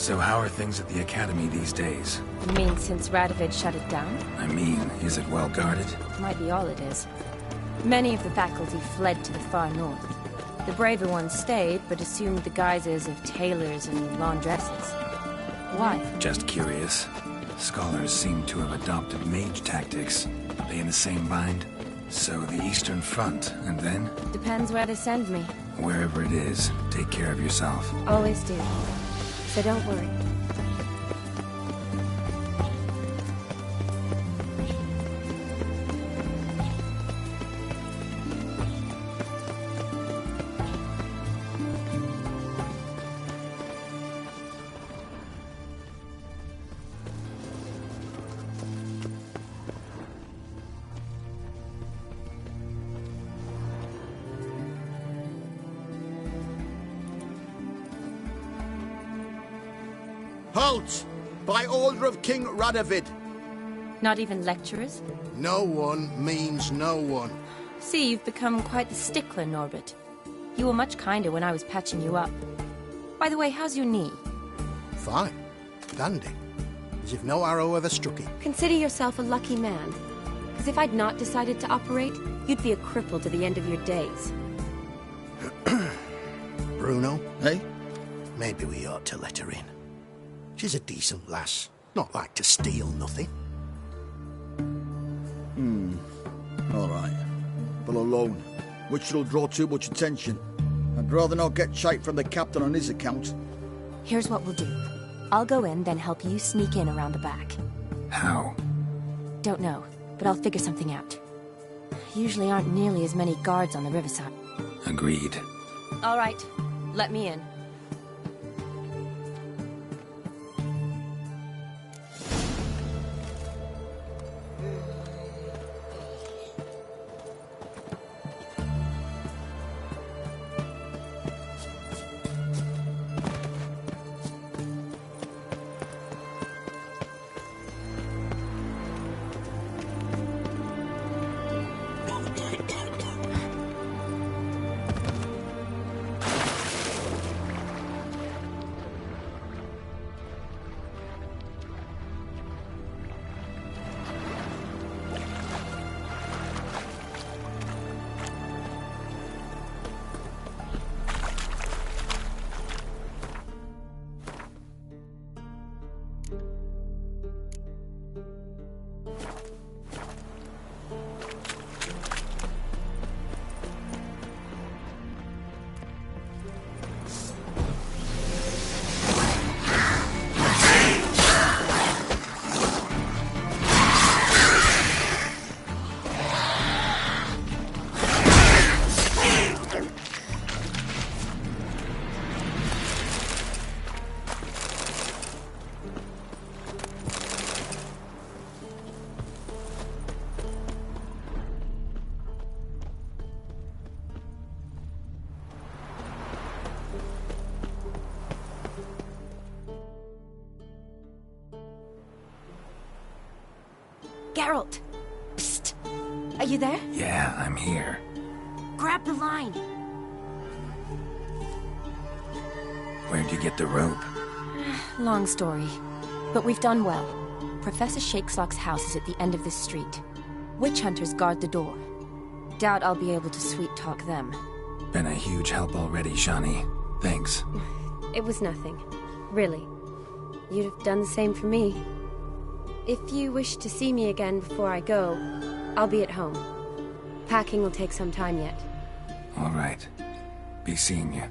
So how are things at the Academy these days? You mean since Radovid shut it down? I mean, is it well guarded? Might be all it is. Many of the faculty fled to the far north. The braver ones stayed, but assumed the guises of tailors and laundresses. Why? Just curious. Scholars seem to have adopted mage tactics. Are they in the same bind? So the Eastern Front, and then? Depends where they send me. Wherever it is, take care of yourself. Always do. So don't worry. Halt! By order of King Radovid. Not even lecturers? No one means no one. See, you've become quite the stickler, Norbert. You were much kinder when I was patching you up. By the way, how's your knee? Fine. Dandy. As if no arrow ever struck it. Consider yourself a lucky man. Because if I'd not decided to operate, you'd be a cripple to the end of your days. Bruno? Hey? Maybe we ought to let her in. She's a decent lass. Not like to steal nothing. All right. But alone, which will draw too much attention. I'd rather not get shite from the captain on his account. Here's what we'll do. I'll go in, then help you sneak in around the back. How? Don't know, but I'll figure something out. Usually aren't nearly as many guards on the riverside. Agreed. All right, let me in. Geralt! Psst! Are you there? Yeah, I'm here. Grab the line! Where'd you get the rope? Long story. But we've done well. Professor Shakeslock's house is at the end of this street. Witch hunters guard the door. Doubt I'll be able to sweet-talk them. Been a huge help already, Shani. Thanks. It was nothing. Really. You'd have done the same for me. If you wish to see me again before I go, I'll be at home. Packing will take some time yet. All right. Be seeing you.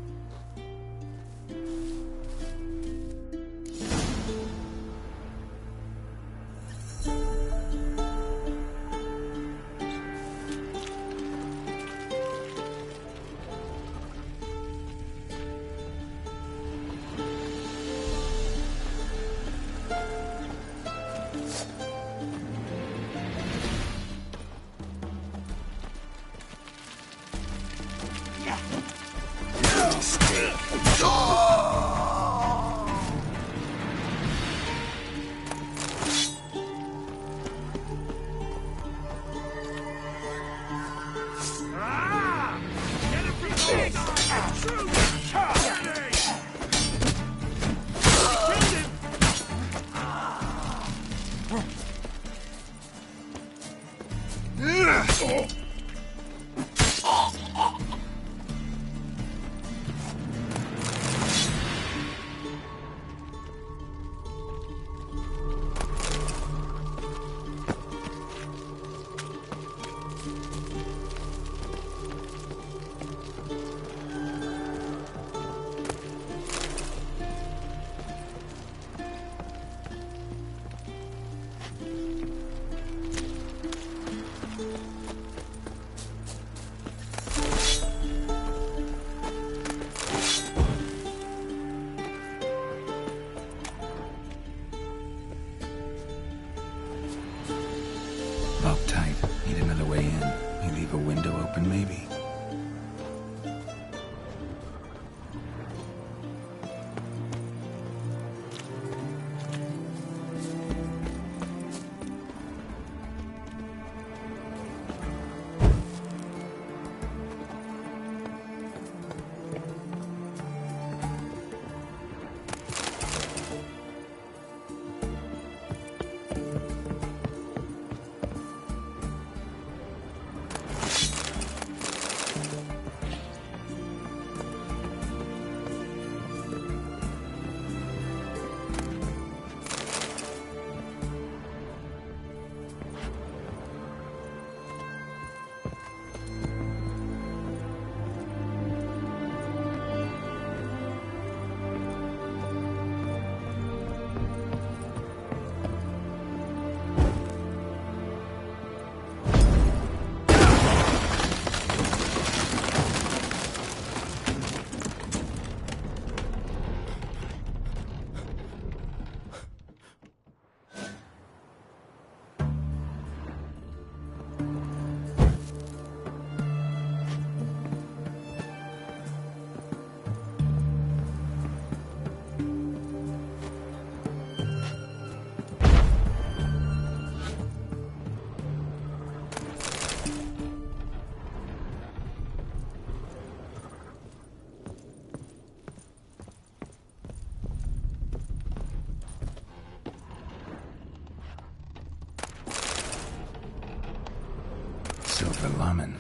common.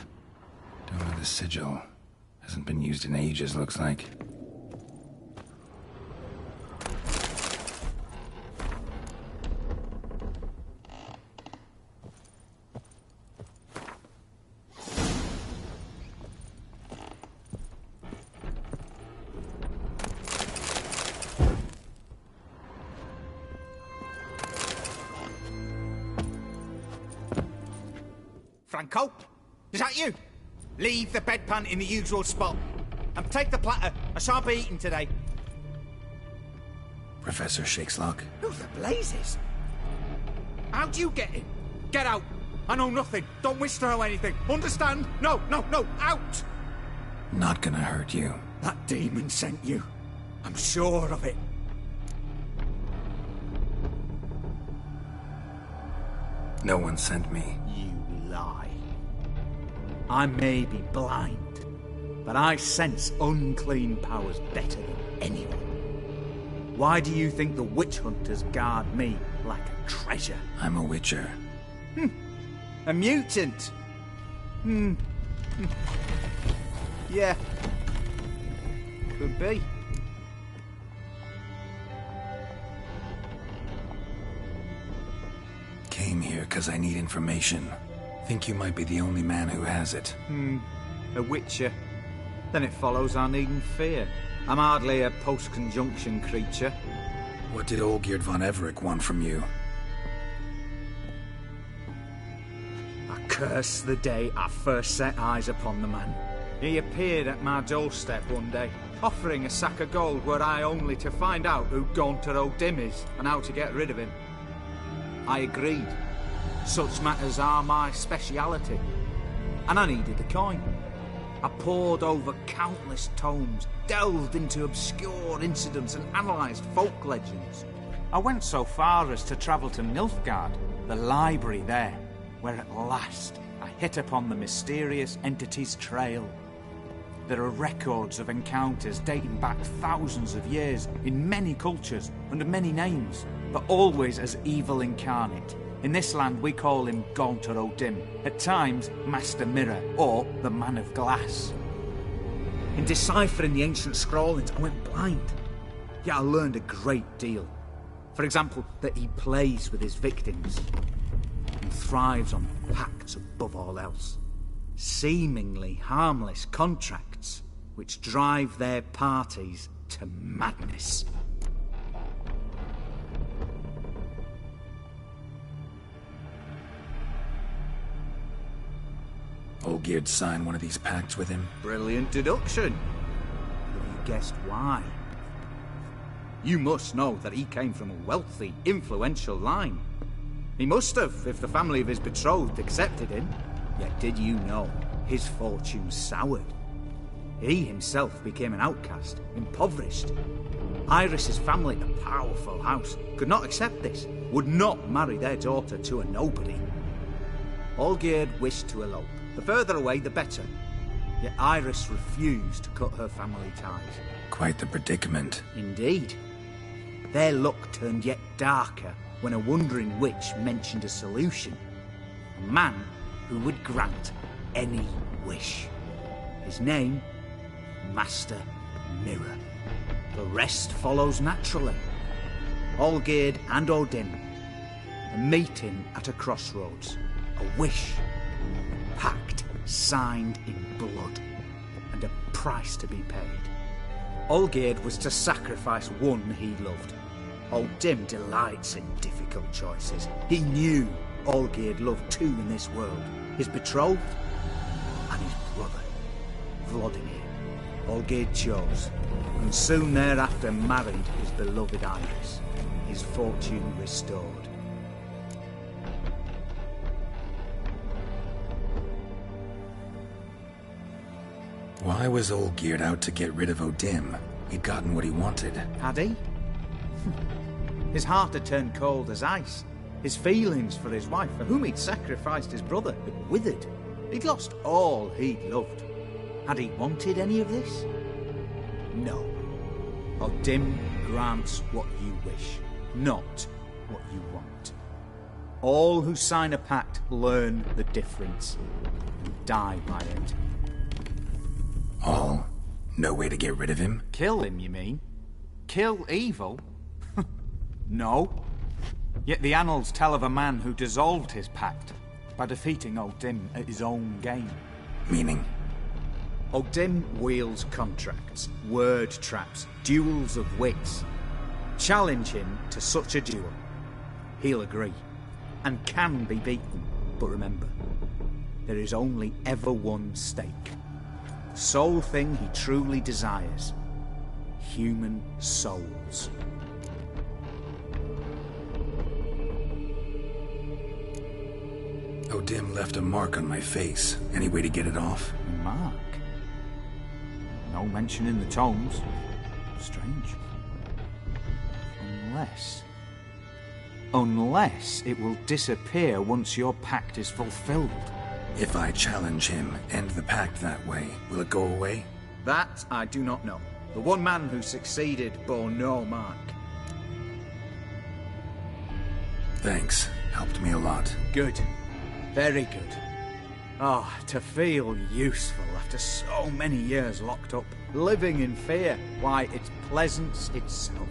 Don't know the sigil. Hasn't been used in ages, looks like. Franco? Is that you? Leave the bedpan in the usual spot. And take the platter. I shan't be eating today. Professor Shakeslock? Who the blazes? How'd you get in? Get out. I know nothing. Don't wish to know anything. Understand? No, out! Not gonna hurt you. That demon sent you. I'm sure of it. No one sent me. You lie. I may be blind, but I sense unclean powers better than anyone. Why do you think the witch hunters guard me like a treasure? I'm a witcher. A mutant? Yeah. Could be. Came here because I need information. Think you might be the only man who has it. A witcher. Then it follows I needn't fear. I'm hardly a post-conjunction creature. What did Olgierd von Everec want from you? I curse the day I first set eyes upon the man. He appeared at my doorstep one day, offering a sack of gold were I only to find out who Gaunter O'Dim is and how to get rid of him. I agreed. Such matters are my speciality. And I needed the coin. I pored over countless tomes, delved into obscure incidents and analysed folk legends. I went so far as to travel to Nilfgaard, the library there, where at last I hit upon the mysterious entity's trail. There are records of encounters dating back thousands of years in many cultures under many names, but always as evil incarnate. In this land we call him Gaunter O'Dim, at times Master Mirror or the Man of Glass. In deciphering the ancient scrawlings I went blind, yet I learned a great deal. For example, that he plays with his victims and thrives on pacts above all else. Seemingly harmless contracts which drive their parties to madness. Olgierd signed one of these pacts with him? Brilliant deduction. Have you guessed why? You must know that he came from a wealthy, influential line. He must have, if the family of his betrothed accepted him. Yet did you know his fortune soured? He himself became an outcast, impoverished. Iris's family, a powerful house, could not accept this, would not marry their daughter to a nobody. Olgierd wished to elope. The further away, the better. Yet Iris refused to cut her family ties. Quite the predicament. Indeed. Their luck turned yet darker when a wandering witch mentioned a solution. A man who would grant any wish. His name, Master Mirror. The rest follows naturally. Olgierd and Odin, a meeting at a crossroads, a wish, a pact signed in blood, and a price to be paid. Olgierd was to sacrifice one he loved. Odin delights in difficult choices. He knew Olgierd loved two in this world, his betrothed and his brother, Vladimir. Olgierd chose, and soon thereafter married his beloved Iris, his fortune restored. Why was Olgierd out to get rid of O'Dim? He'd gotten what he wanted. Had he? His heart had turned cold as ice. His feelings for his wife, for whom he'd sacrificed his brother, had withered. He'd lost all he'd loved. Had he wanted any of this? No. O'Dim grants what you wish, not what you want. All who sign a pact learn the difference. and die by it. All? No way to get rid of him? Kill him, you mean? Kill evil? No. Yet the annals tell of a man who dissolved his pact by defeating O'Dim at his own game. Meaning? O'Dim wields contracts, word traps, duels of wits. Challenge him to such a duel. He'll agree, and can be beaten. But remember, there is only ever one stake. The sole thing he truly desires. Human souls. O'Dim left a mark on my face. Any way to get it off? A mark? No mention in the tomes. Strange. Unless it will disappear once your pact is fulfilled. If I challenge him, end the pact that way, will it go away? That I do not know. The one man who succeeded bore no mark. Thanks. Helped me a lot. Good. Very good. Oh, to feel useful after so many years locked up, living in fear. Why, it's pleasance itself.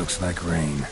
Looks like rain.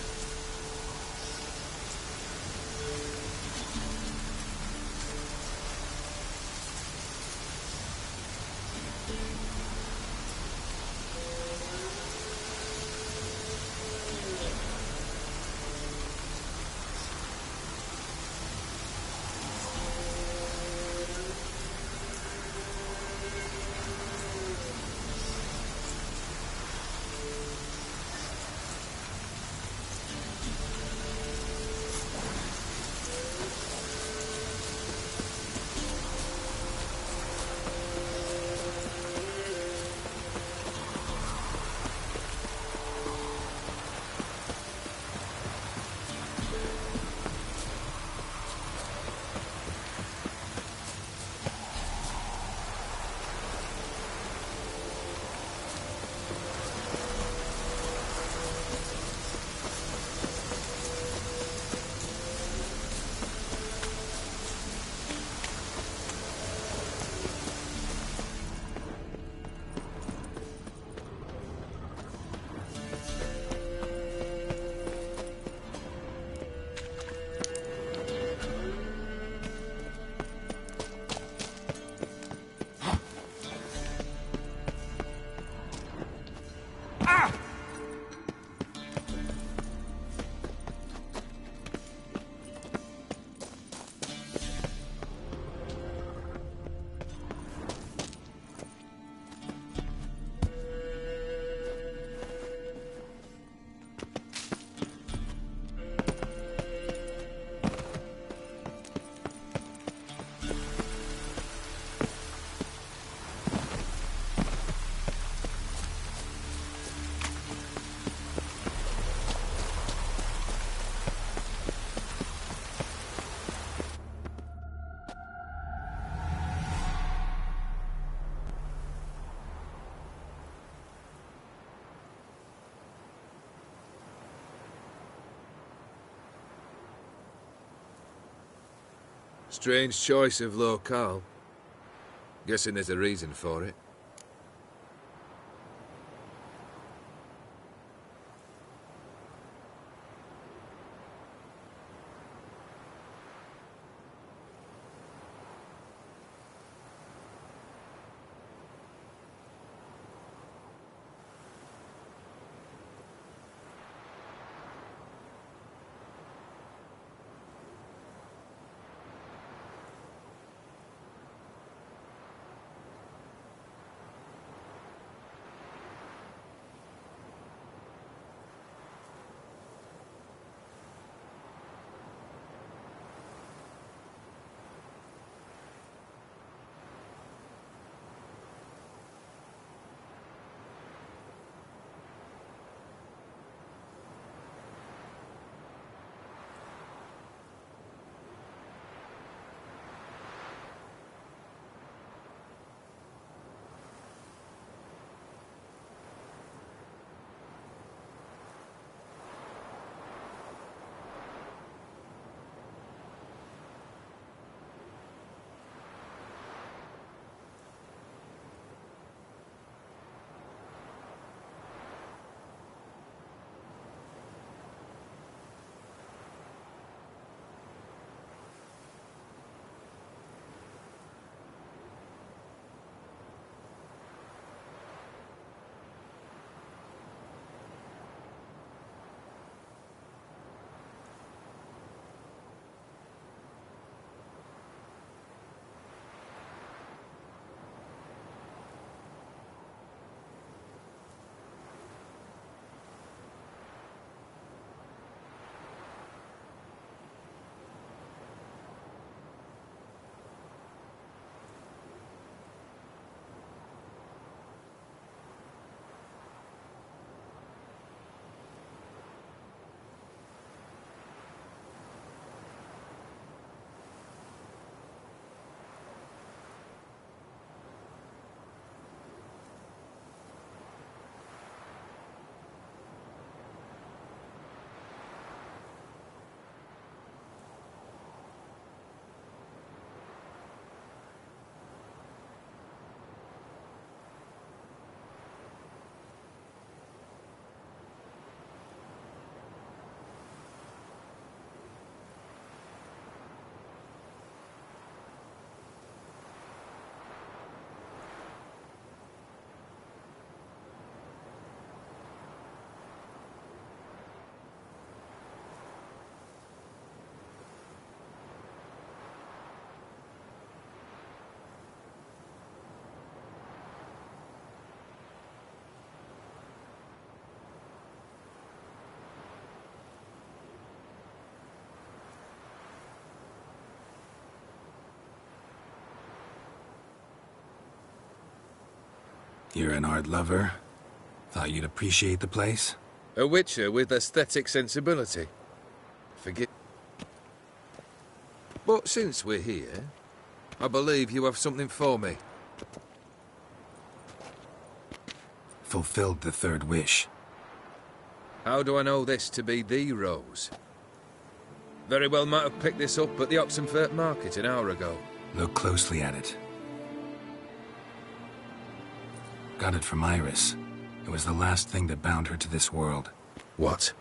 Strange choice of locale. Guessing there's a reason for it. You're an art lover. Thought you'd appreciate the place. A witcher with aesthetic sensibility. Forget. But since we're here, I believe you have something for me. Fulfilled the third wish. How do I know this to be the rose? Very well might have picked this up at the Oxenfurt market an hour ago. Look closely at it. Got it from Iris. It was the last thing that bound her to this world. What?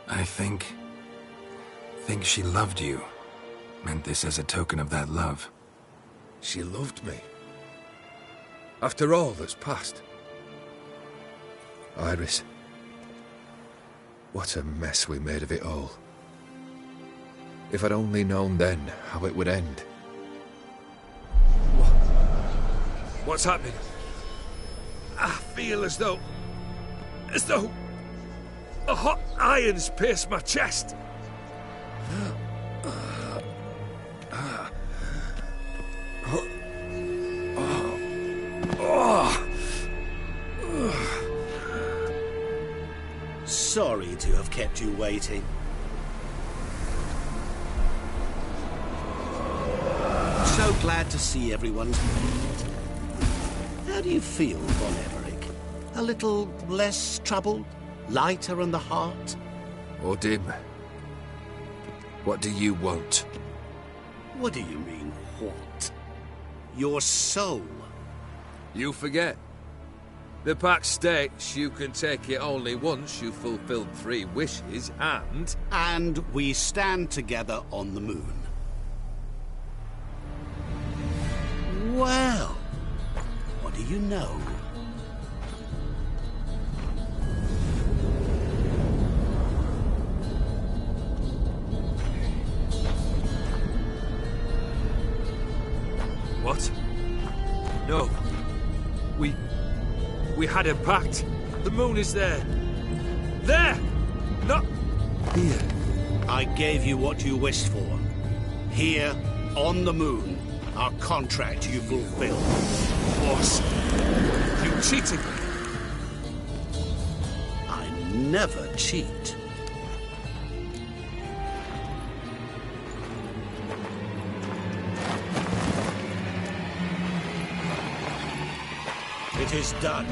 I think she loved you. Meant this as a token of that love. She loved me. After all that's passed. Iris. What a mess we made of it all. If I'd only known then how it would end. What's happening? I feel as though a hot iron's pierced my chest. Sorry to have kept you waiting. So glad to see everyone's made. How do you feel, Von Everett? A little less troubled? Lighter in the heart? Odim, what do you want? What do you mean, what? Your soul. You forget. The pact states you can take it only once you've fulfilled 3 wishes, and... And we stand together on the moon. Well, what do you know? What? No. We had a pact. The moon is there. There! Not here. I gave you what you wished for. Here, on the moon, our contract you fulfilled. Boss, you cheated me. I never cheat. It is done.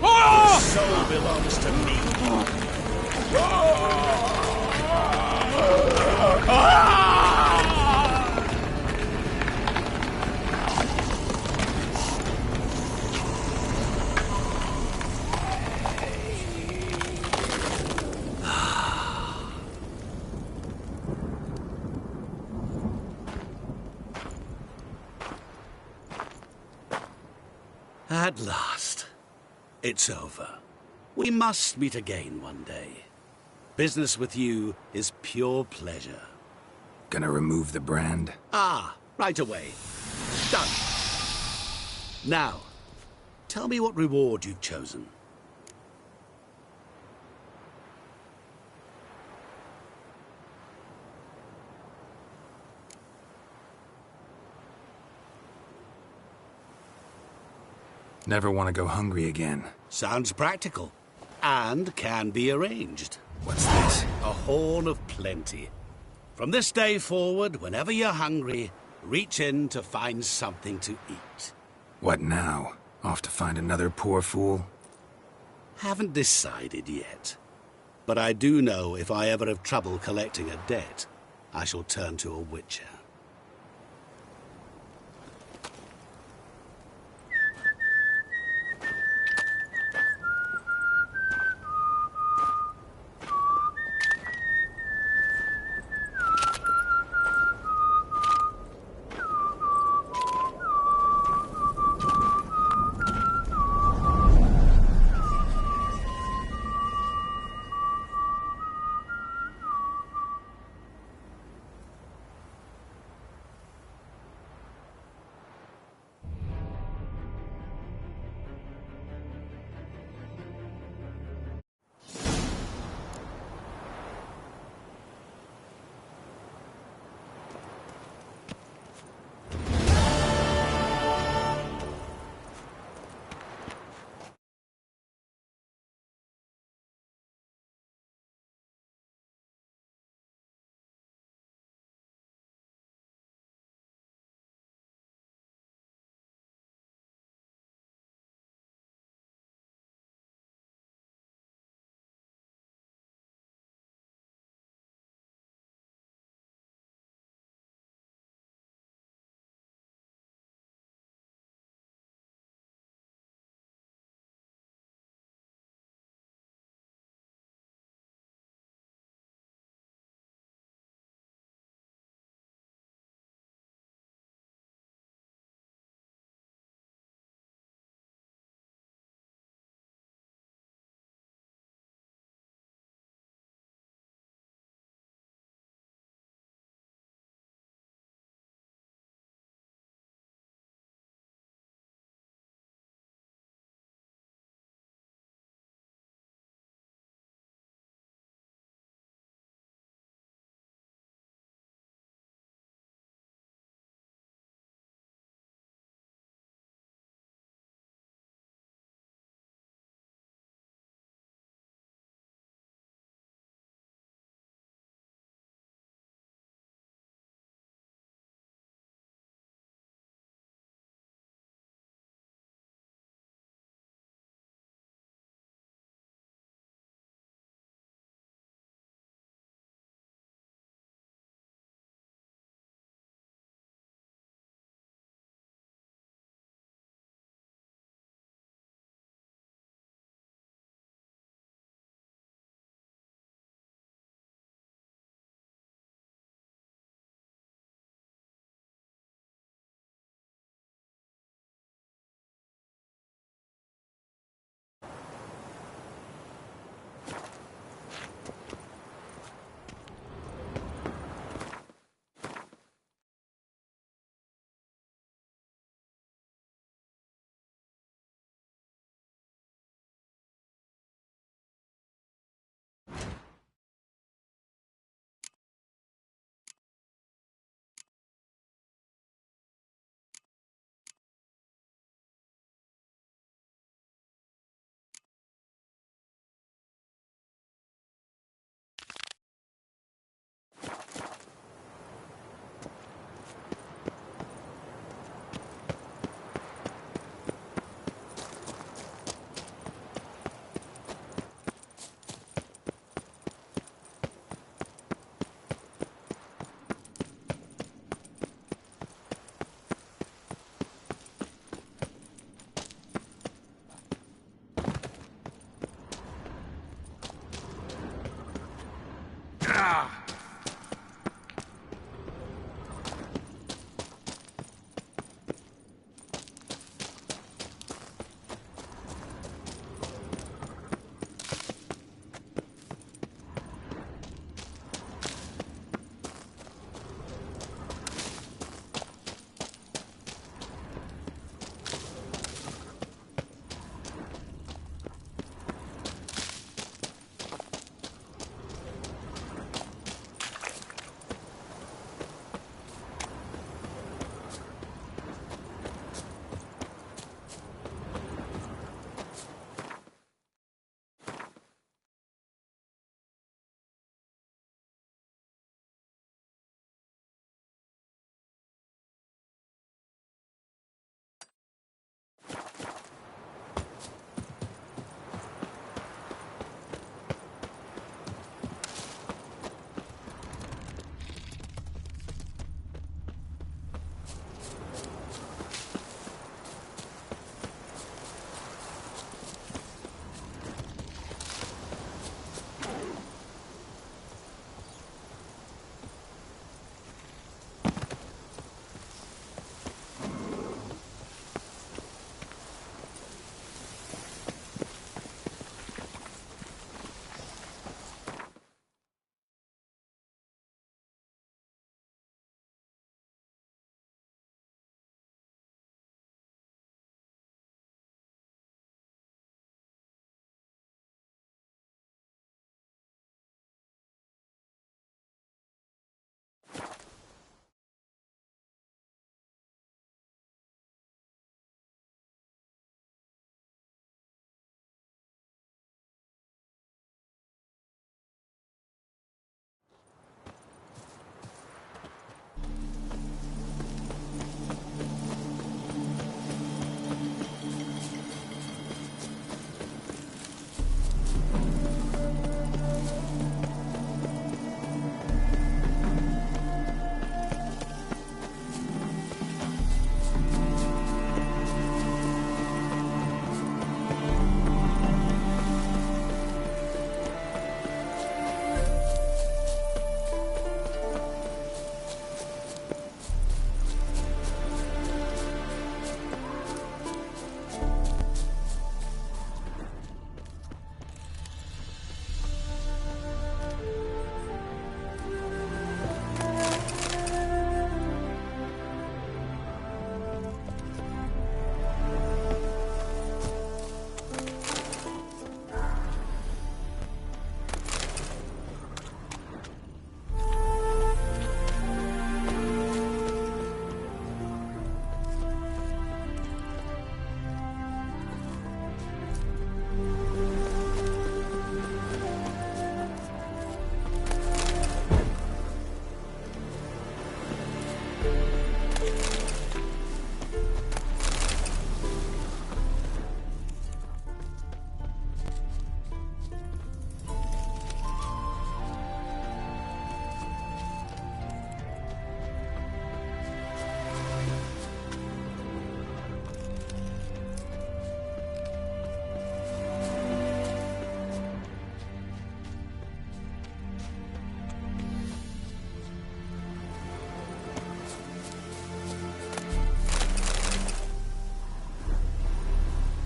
The soul belongs to me. At last, it's over. We must meet again one day. Business with you is pure pleasure. Gonna remove the brand? Ah, right away. Done. Now, tell me what reward you've chosen. Never want to go hungry again. Sounds practical. And can be arranged. What's this? A horn of plenty. From this day forward, whenever you're hungry, reach in to find something to eat. What now? Off to find another poor fool? Haven't decided yet. But I do know if I ever have trouble collecting a debt, I shall turn to a witcher.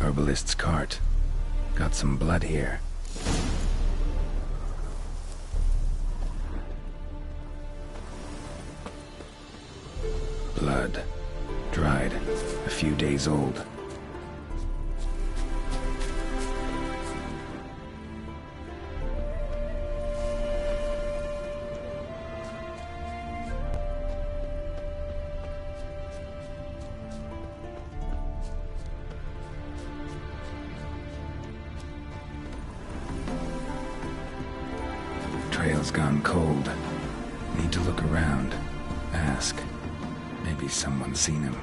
Herbalist's cart. Got some blood here. Blood. Dried. A few days old. Trail's gone cold. Need to look around. Ask. Maybe someone's seen him.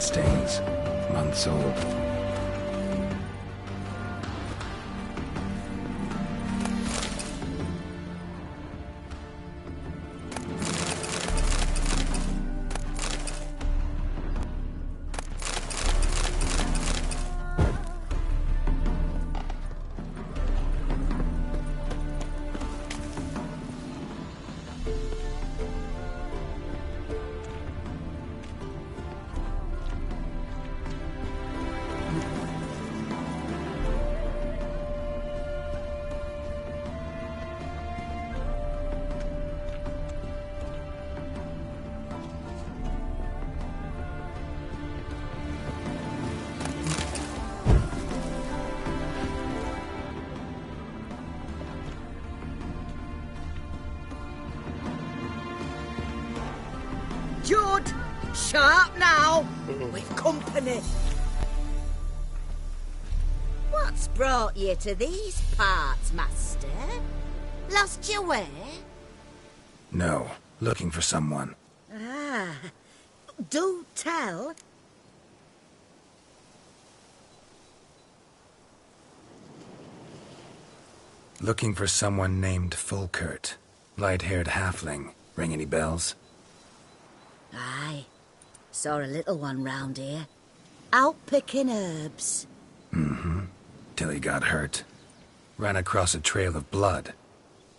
bloodstains. Months old. Judd! Sharp now! We've company. What's brought you to these parts, master? Lost your way? No, looking for someone. Ah, do tell. Looking for someone named Fulkert. Light-haired halfling. Ring any bells? Aye. Saw a little one round here. Out picking herbs. Mm-hmm. Till he got hurt. Ran across a trail of blood.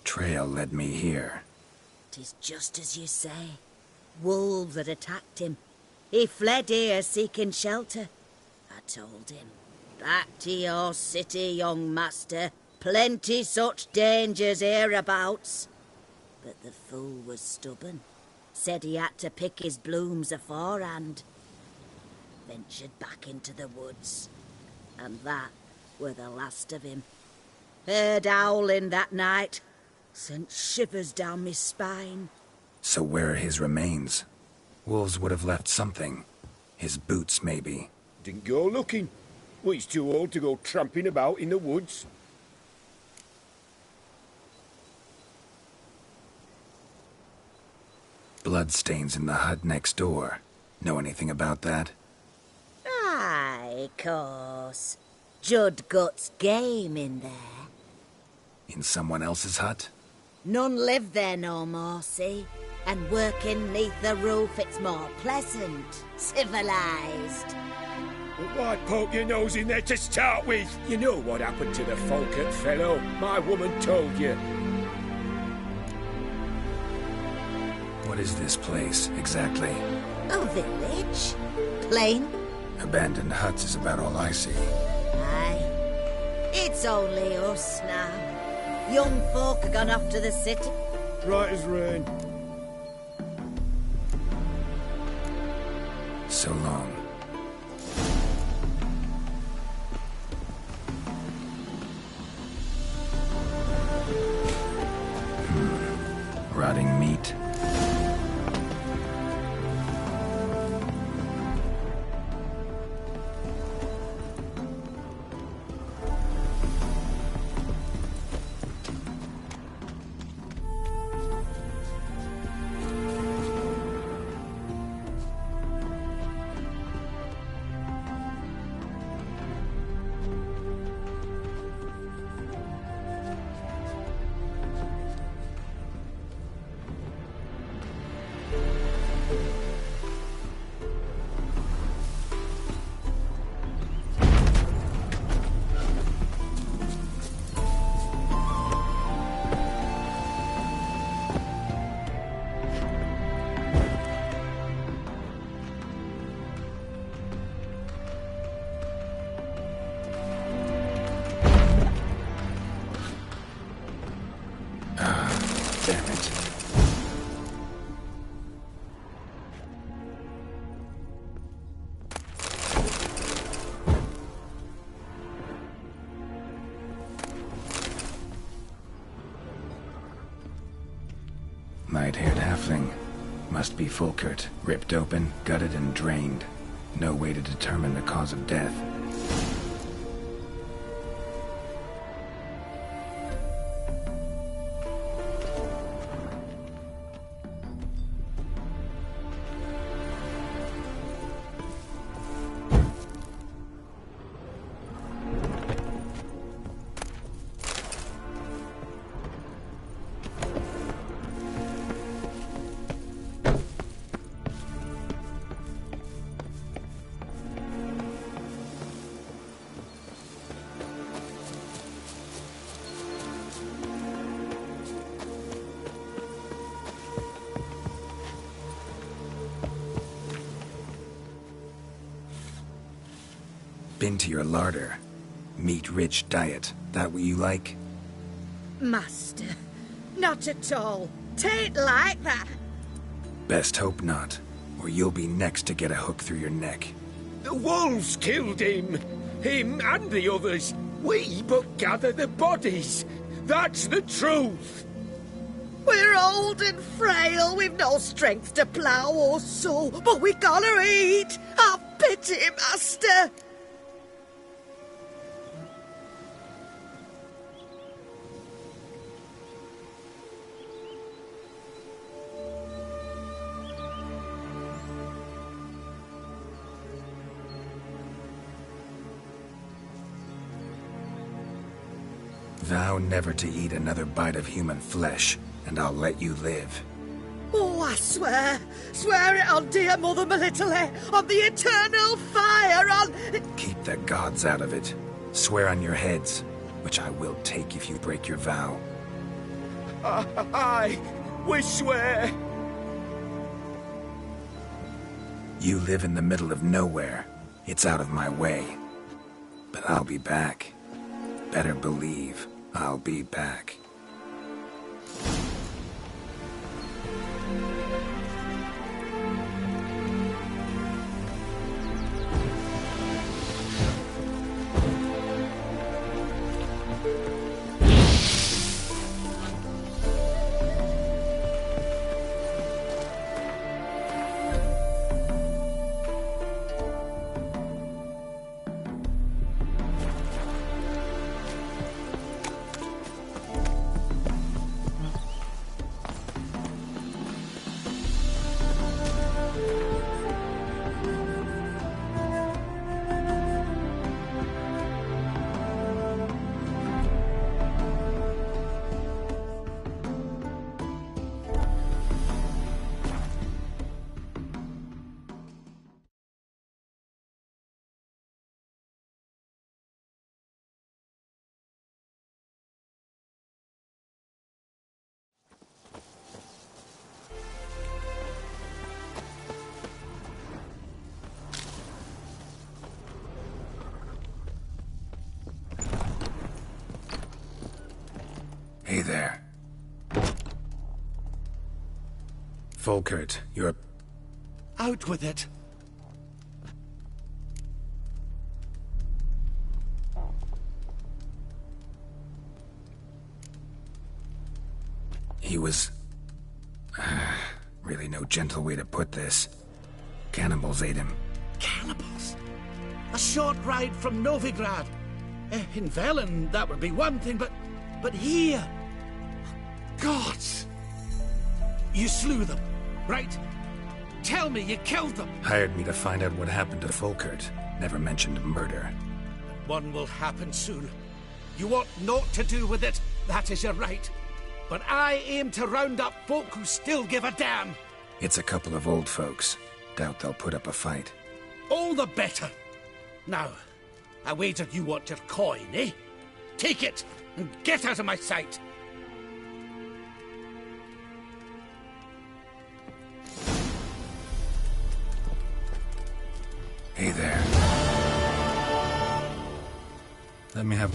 Trail led me here. 'Tis just as you say. Wolves had attacked him. He fled here seeking shelter. I told him. Back to your city, young master. Plenty such dangers hereabouts. But the fool was stubborn. Said he had to pick his blooms aforehand. Ventured back into the woods. And that were the last of him. Heard howling that night. Sent shivers down me spine. So where are his remains? Wolves would have left something. His boots, maybe. Didn't go looking. Well, he's too old to go tramping about in the woods. Bloodstains in the hut next door. Know anything about that? Aye, course. Judd Gut's game in there. In someone else's hut? None live there no more, see? And working neath the roof, it's more pleasant, civilized. But why poke your nose in there to start with? You know what happened to the Falkert fellow. My woman told you. What is this place, exactly? A village? Plain? Abandoned huts is about all I see. Aye. It's only us now. Young folk have gone off to the city. Right as rain. So long. Rotting meat. Damn it. Light-haired halfling. Must be Fulkert. Ripped open, gutted and drained. No way to determine the cause of death. Been to your larder. Meat-rich diet. That what you like? Master, not at all. Tain't like that. Best hope not, or you'll be next to get a hook through your neck. The wolves killed him. Him and the others. We but gather the bodies. That's the truth. We're old and frail, we've no strength to plough or sow, but we gotta eat. Have pity, master. Vow never to eat another bite of human flesh, and I'll let you live. Oh, I swear. Swear it on dear Mother Melitele, on the eternal fire, on... Keep the gods out of it. Swear on your heads, which I will take if you break your vow. Aye, we swear. You live in the middle of nowhere. It's out of my way. But I'll be back. Better believe I'll be back. Hey there. Volkert, you're... Out with it. He was... really no gentle way to put this. Cannibals ate him. Cannibals? A short ride from Novigrad. In Velen, that would be one thing, but here... Gods! You slew them, right? Tell me you killed them. Hired me to find out what happened to Volkert. Never mentioned murder. One will happen soon. You want naught to do with it, that is your right. But I aim to round up folk who still give a damn. It's a couple of old folks. Doubt they'll put up a fight. All the better. Now, I wager you want your coin, eh? Take it, and get out of my sight. Hey there. Let me have...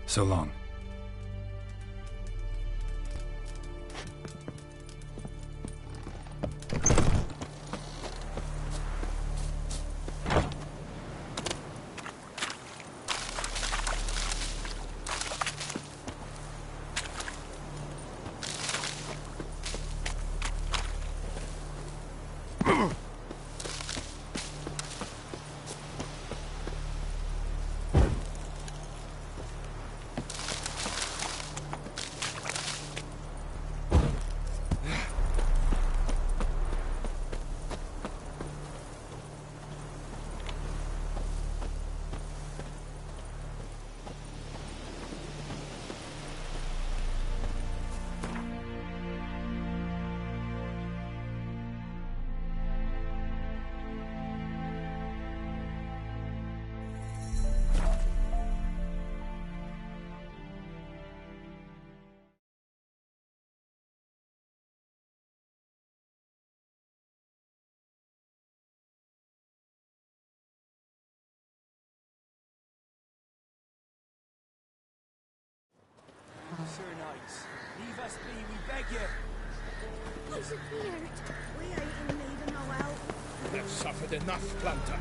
So long. eyes. Leave us be, we beg you. What's it weird? We ain't leaving no help. You have suffered enough, Planter.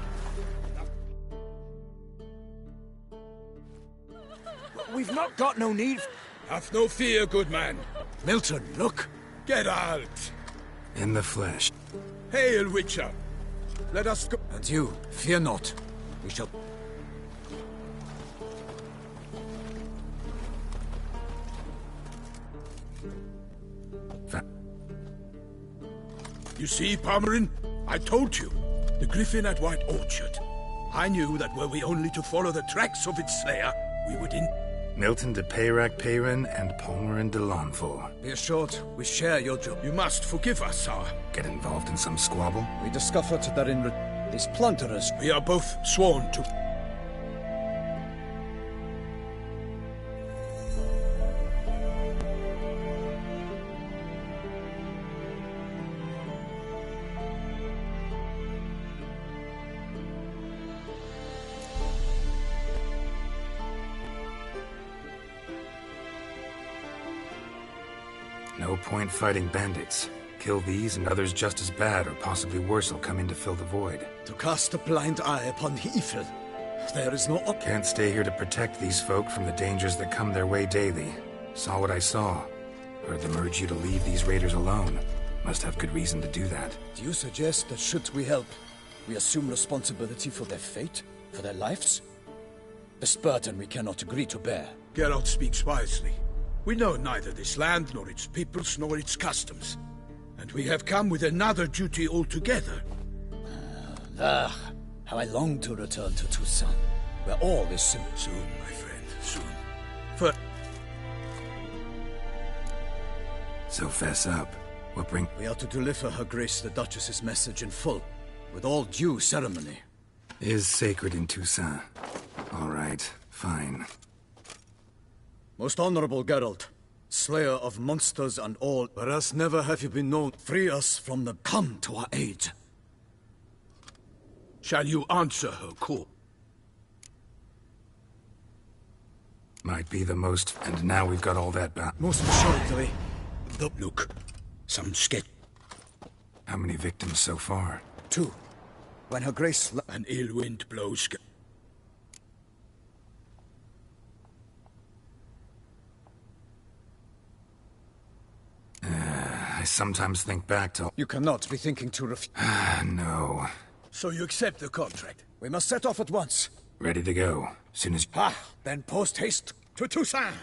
We've not got no need. Have no fear, good man. Milton, look. Geralt. In the flesh. Hail, Witcher. Let us go. And you, fear not. We shall... You see, Palmerin? I told you. The griffin at White Orchard. I knew that were we only to follow the tracks of its slayer, we would in... Milton de Peyrac Peyrin and Palmerin de Lawnful. Be assured, we share your job. You must forgive us, sir. Get involved in some squabble? We discovered that in these plunderers... We are both sworn to... No point fighting bandits. Kill these and others just as bad or possibly worse will come in to fill the void. To cast a blind eye upon the evil. There is no Can't stay here to protect these folk from the dangers that come their way daily. Saw what I saw. Heard them urge you to leave these raiders alone. Must have good reason to do that. Do you suggest that should we help, we assume responsibility for their fate? For their lives? This burden we cannot agree to bear. Geralt speaks wisely. We know neither this land, nor its peoples, nor its customs. And we have come with another duty altogether. How I long to return to Toussaint, where all is simple. Soon, my friend, soon. For... So fess up. What bring... We are to deliver Her Grace the Duchess's message in full, with all due ceremony. Is sacred in Toussaint. All right, fine. Most honorable Geralt, slayer of monsters and all, whereas never have you been known, free us from them. Come to our aid. Shall you answer her call? Might be the most... And now we've got all that back. Most assuredly. Look, some sketch... How many victims so far? 2. When Her Grace... An ill wind blows... I sometimes think back to... You cannot be thinking to No. So you accept the contract? We must set off at once. Ready to go. Soon as... Then post haste To Toussaint!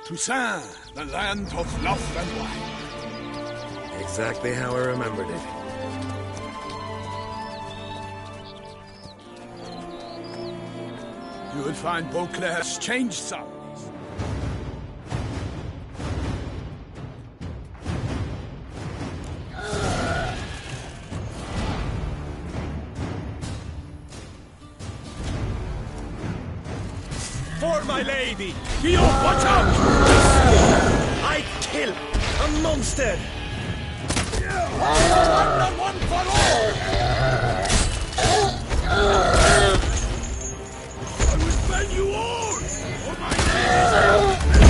Toussaint, the land of love and wine. Exactly how I remembered it. You will find Beauclair has changed some. for my lady! Guillaume, watch out! I kill a monster! One for all! I will spell you all! For my lady!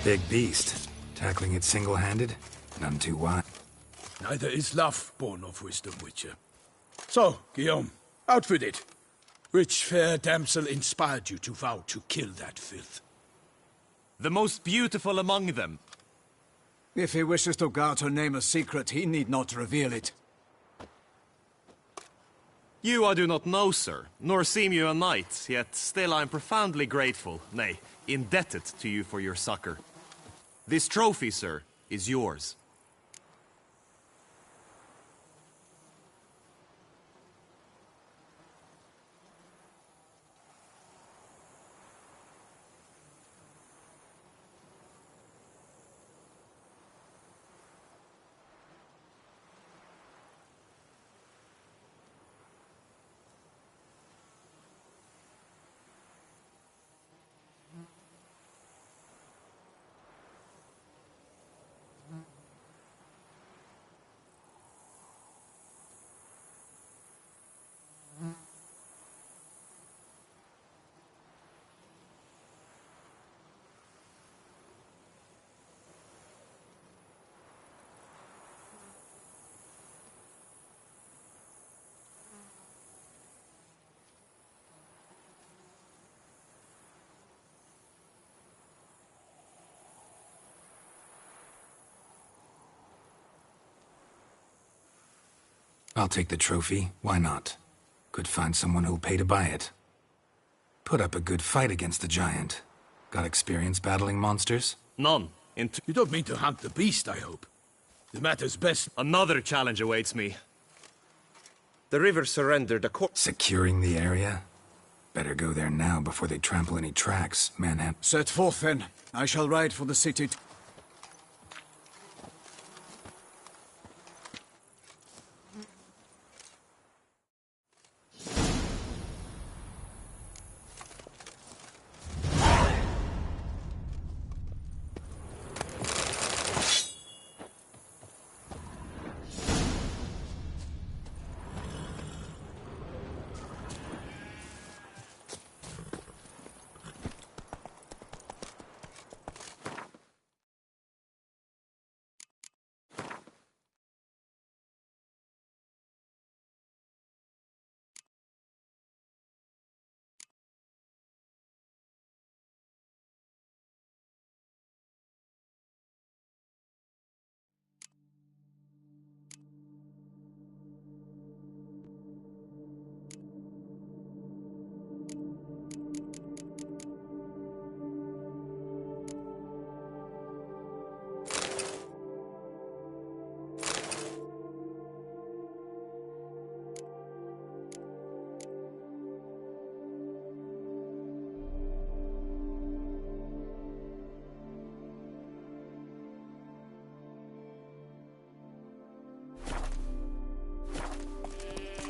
Big beast. Tackling it single-handed? None too wide. Neither is love born of wisdom, Witcher. So, Guillaume, out with it. Which fair damsel inspired you to vow to kill that filth? The most beautiful among them. If he wishes to guard her name a secret, he need not reveal it. You I do not know, sir, nor seem you a knight, yet still I am profoundly grateful, nay, indebted to you for your succor. This trophy, sir, is yours. I'll take the trophy. Why not? Could find someone who'll pay to buy it. Put up a good fight against the giant. Got experience battling monsters? None. You don't mean to hunt the beast, I hope. The matter's best. Another challenge awaits me. The river surrendered a Securing the area? Better go there now before they trample any tracks, Manhattan. Set forth then. I shall ride for the city.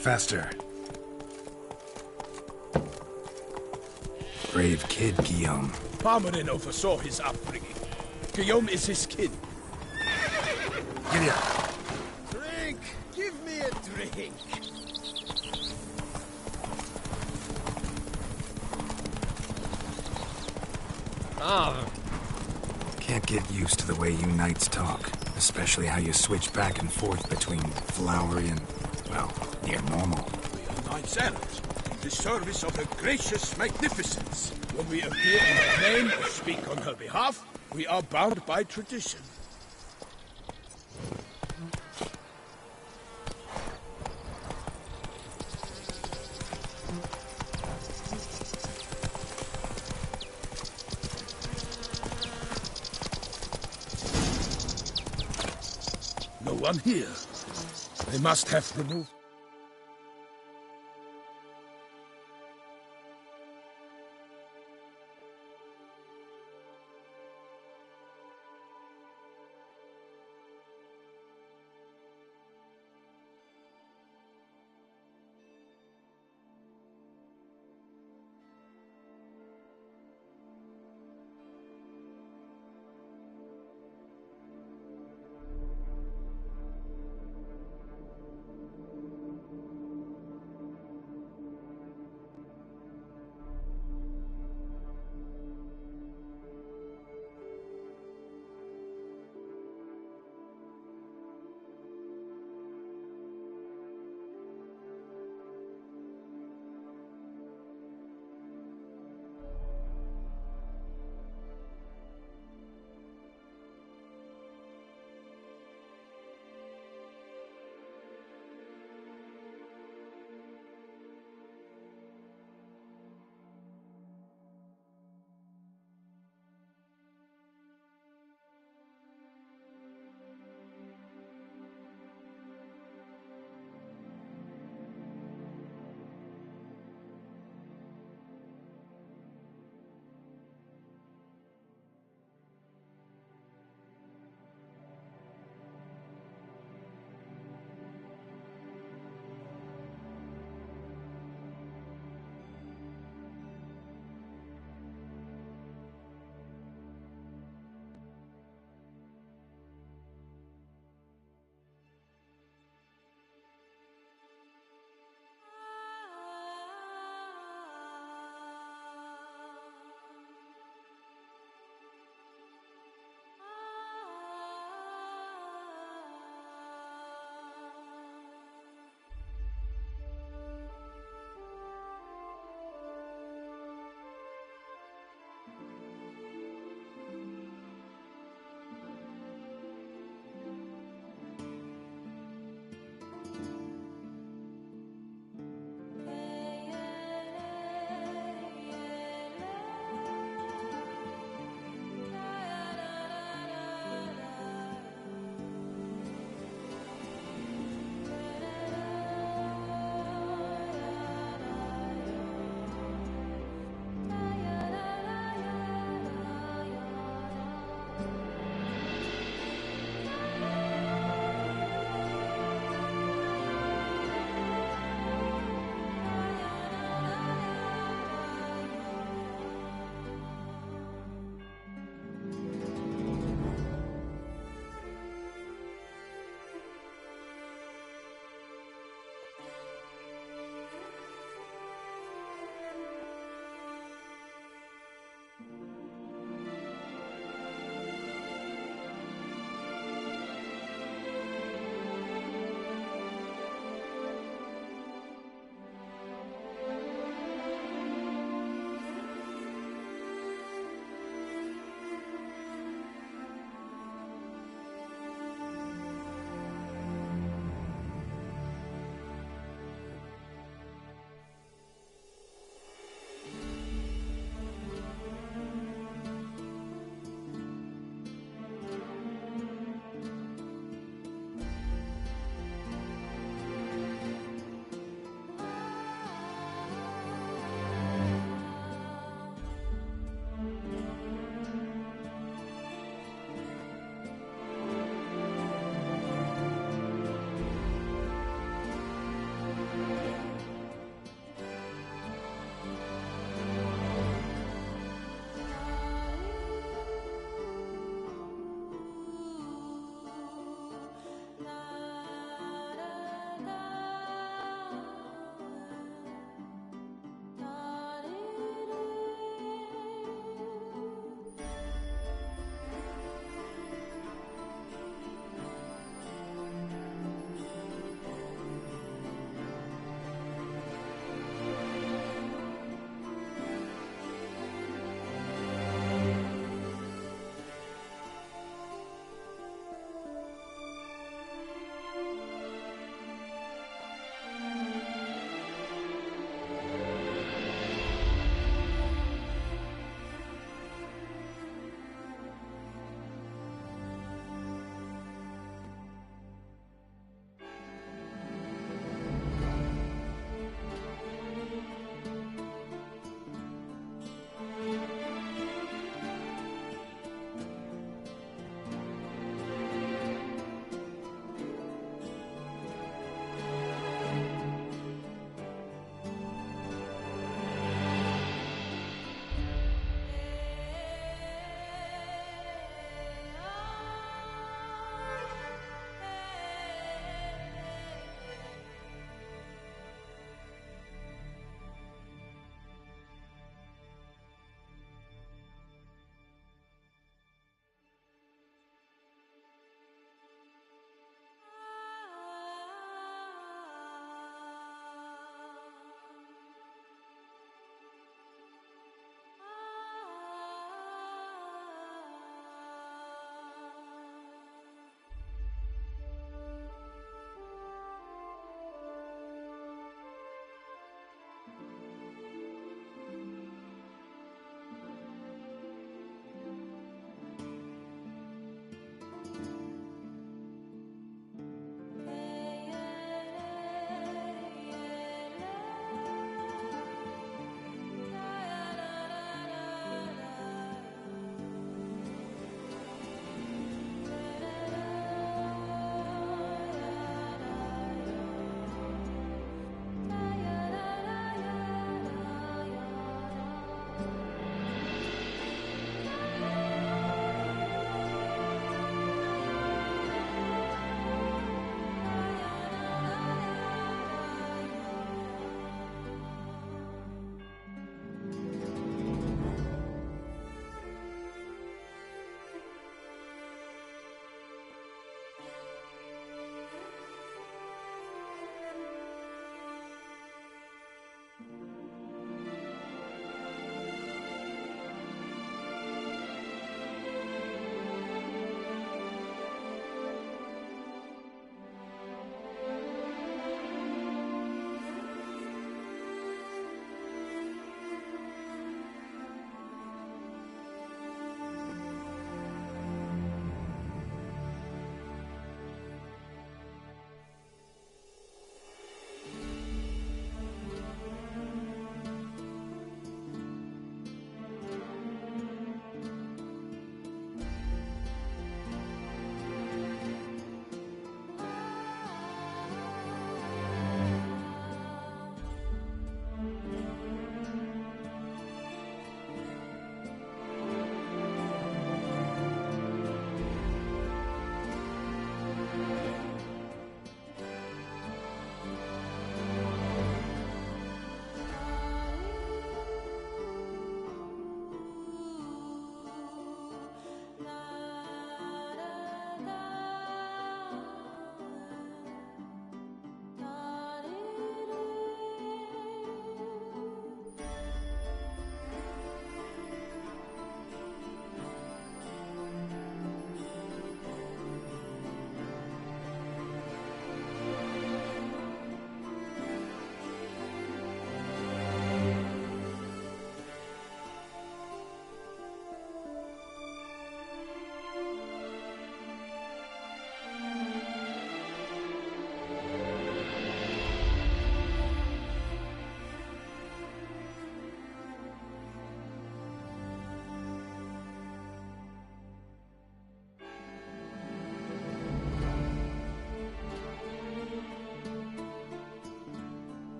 Faster. Brave kid, Guillaume. Parmanin oversaw his upbringing. Guillaume is his kin. Giddy up. Drink! Give me a drink! Can't get used to the way you knights talk. Especially how you switch back and forth between flowery and, well, near normal. We are knights errant, in the service of her gracious magnificence. When we appear in her name or speak on her behalf, we are bound by tradition. No one here. They must have removed...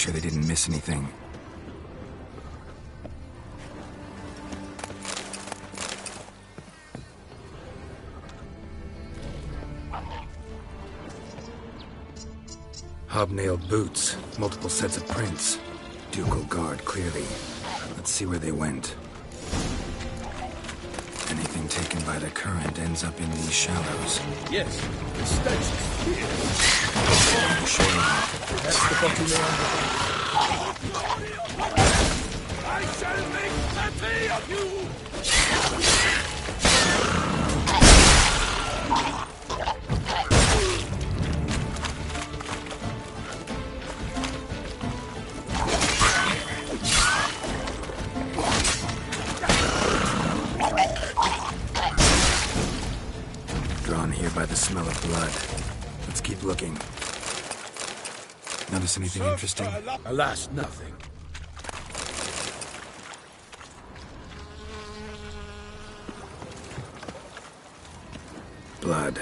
sure they didn't miss anything. Hobnailed boots, multiple sets of prints. Ducal guard, clearly. Let's see where they went. Anything taken by the current ends up in these shallows. Yes, the stench is here. That's the bottom I shall make plenty of you! Drawn here by the smell of blood. Let's keep looking. Notice anything interesting? Alas, nothing. Blood.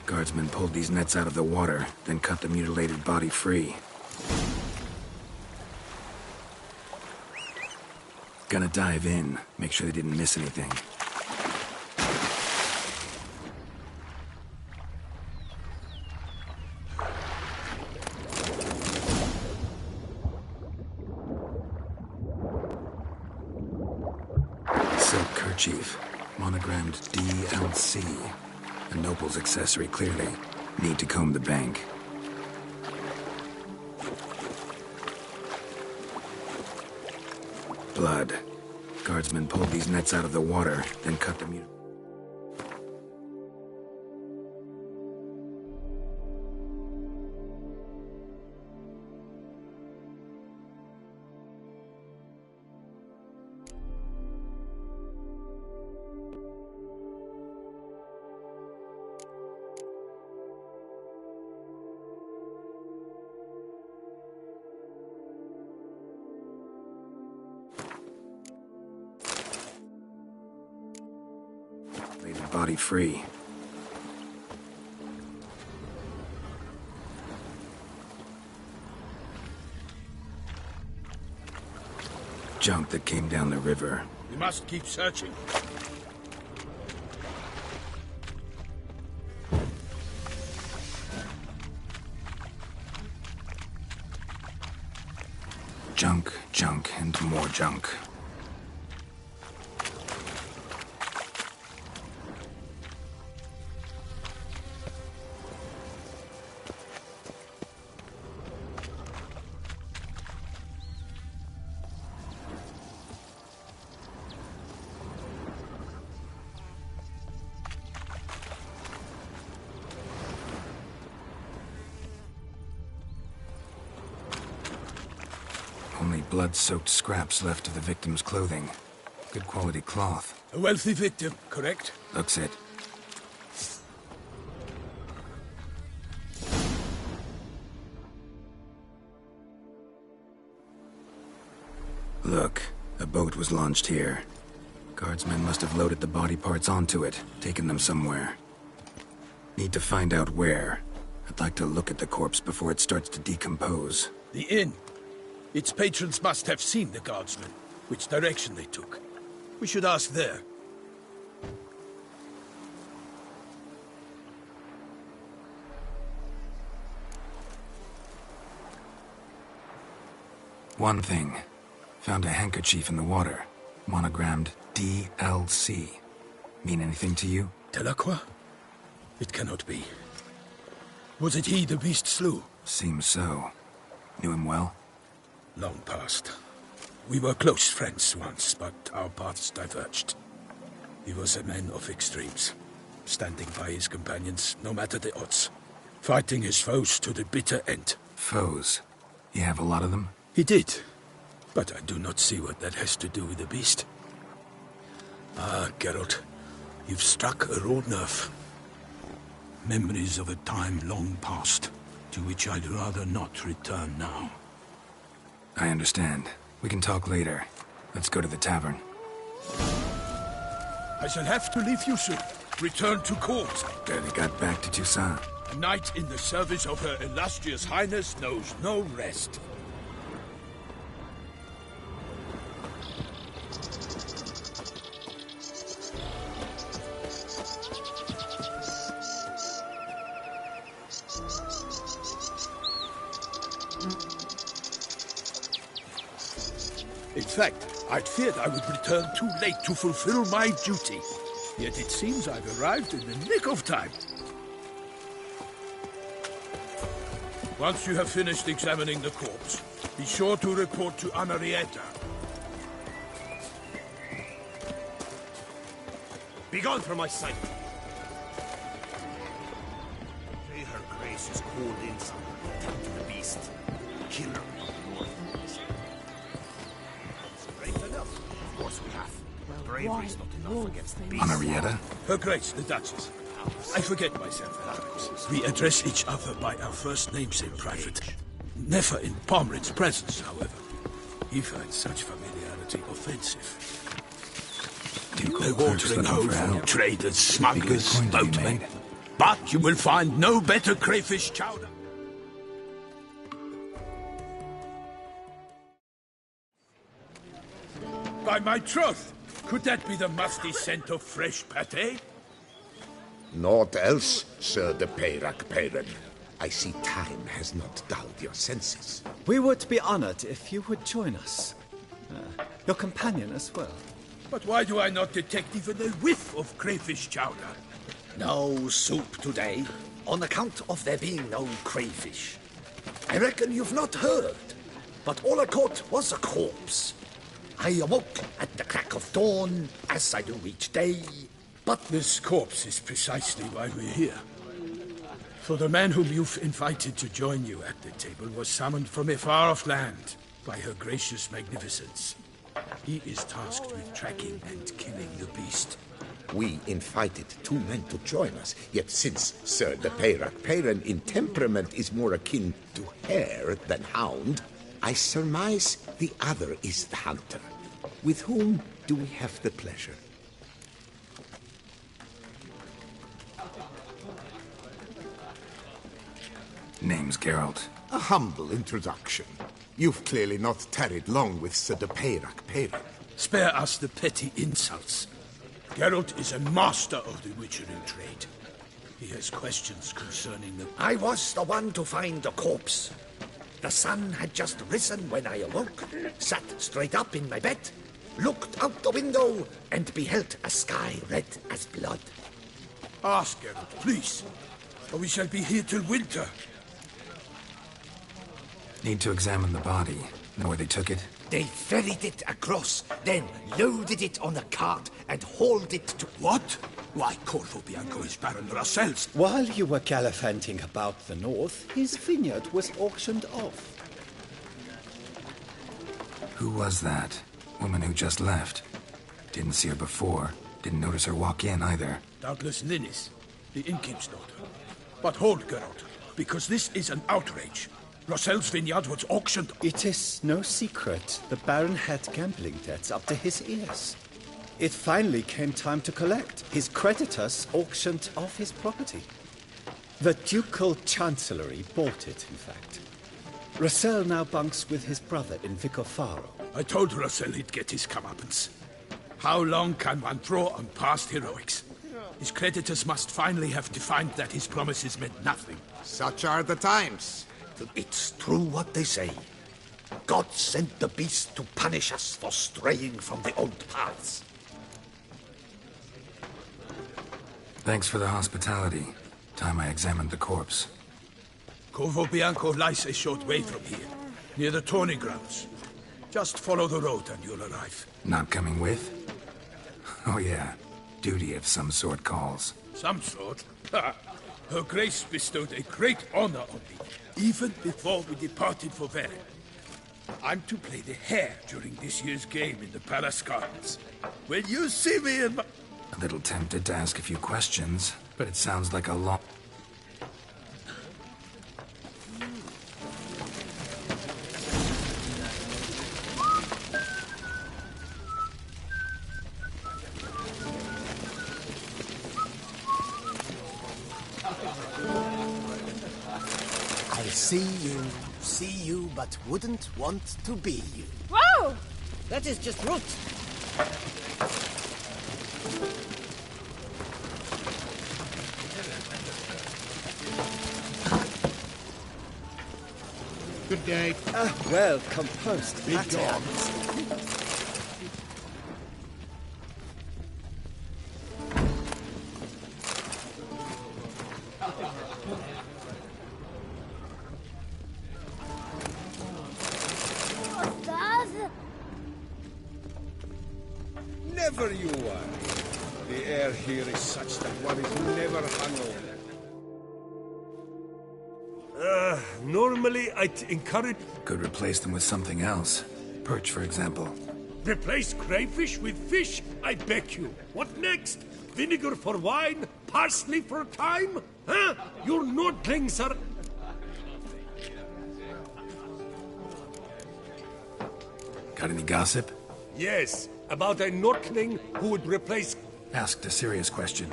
Guardsmen pulled these nets out of the water, then cut the mutilated body free. Gonna dive in, make sure they didn't miss anything. Silk kerchief, monogrammed DLC. A noble's accessory, clearly. Need to comb the bank. Blood. Guardsmen pulled these nets out of the water, then cut them. Body free. Junk that came down the river. We must keep searching. Junk, junk, and more junk. Only blood-soaked scraps left of the victim's clothing. Good quality cloth. A wealthy victim, correct? Looks it. Look, a boat was launched here. Guardsmen must have loaded the body parts onto it, taken them somewhere. Need to find out where. I'd like to look at the corpse before it starts to decompose. The inn. Its patrons must have seen the guardsmen, which direction they took. We should ask there. One thing. Found a handkerchief in the water. Monogrammed DLC. Mean anything to you? Delacroix? It cannot be. Was it he the beast slew? Seems so. Knew him well? Long past. We were close friends once, but our paths diverged. He was a man of extremes, standing by his companions, no matter the odds. Fighting his foes to the bitter end. Foes? You have a lot of them? He did, but I do not see what that has to do with the beast. Ah, Geralt, you've struck a raw nerve. Memories of a time long past, to which I'd rather not return now. I understand. We can talk later. Let's go to the tavern. I shall have to leave you soon. Return to court. Barely got back to Toussaint. A knight in the service of Her Illustrious Highness knows no rest. In fact, I'd feared I would return too late to fulfill my duty. Yet it seems I've arrived in the nick of time. Once you have finished examining the corpse, be sure to report to Henrietta. Begone from my sight! May her grace is called in some tend to the beast. Kill her on the north. Strength enough? Of course we have. Bravery's not enough against the beast. Henrietta? Her Grace, the Duchess. I forget myself at times. We address each other by our first names in private. Never in Pomrin's presence, however. He finds such familiarity offensive. A watering hole for traders, smugglers, boatmen. But you will find no better crayfish chowder. By my troth, could that be the musty scent of fresh pâté? Naught else, Sir de Peyrac-Peyran. I see time has not dulled your senses. We would be honored if you would join us. Your companion as well. But why do I not detect even a whiff of crayfish chowder? No soup today, on account of there being no crayfish. I reckon you've not heard, but all I caught was a corpse. I awoke at the crack of dawn, as I do each day, but... This corpse is precisely why we're here. For the man whom you've invited to join you at the table was summoned from a far-off land by her gracious magnificence. He is tasked with tracking and killing the beast. We invited 2 men to join us, yet since Sir de Peyrac-Peyran in temperament is more akin to hare than hound, I surmise the other is the hunter. With whom do we have the pleasure? Name's Geralt. A humble introduction. You've clearly not tarried long with Sir de Peyrac-Peyran. Spare us the petty insults. Geralt is a master of the witchering trade. He has questions concerning the... I was the one to find the corpse. The sun had just risen when I awoke, sat straight up in my bed, looked out the window, and beheld a sky red as blood. Ask Geralt, please, or we shall be here till winter. Need to examine the body. Know where they took it? They ferried it across, then loaded it on a cart and hauled it to... What? Why, Corvo Bianco is Baron Russell's. While you were gallivanting about the north, his vineyard was auctioned off. Who was that? Woman who just left. Didn't see her before. Didn't notice her walk in either. Doubtless Ninnis, the innkeep's daughter. But hold, Geralt, because this is an outrage. Russell's vineyard was auctioned... It is no secret the Baron had gambling debts up to his ears. It finally came time to collect. His creditors auctioned off his property. The Ducal Chancellery bought it, in fact. Russell now bunks with his brother in Vicofaro. I told Russell he'd get his comeuppance. How long can one throw on past heroics? His creditors must finally have defined that his promises meant nothing. Such are the times. It's true what they say. God sent the beast to punish us for straying from the old paths. Thanks for the hospitality. Time I examined the corpse. Corvo Bianco lies a short way from here, near the tourney grounds. Just follow the road and you'll arrive. Not coming with? Oh yeah, duty of some sort calls. Some sort? Her Grace bestowed a great honor on me, even before we departed for Vere. I'm to play the hare during this year's game in the Palace Gardens. Will you see me in my... A little tempted to ask a few questions, but it sounds like a long... See you, but wouldn't want to be you. Whoa! That is just root. Good day. Well composed. Be gone. wherever you are. The air here is such that one is never hungover. Normally I'd encourage... Could replace them with something else. Perch, for example. Replace crayfish with fish, I beg you. What next? Vinegar for wine? Parsley for thyme? Huh? Your Nordlings are... Got any gossip? Yes, about a Nordling who would replace... Asked a serious question.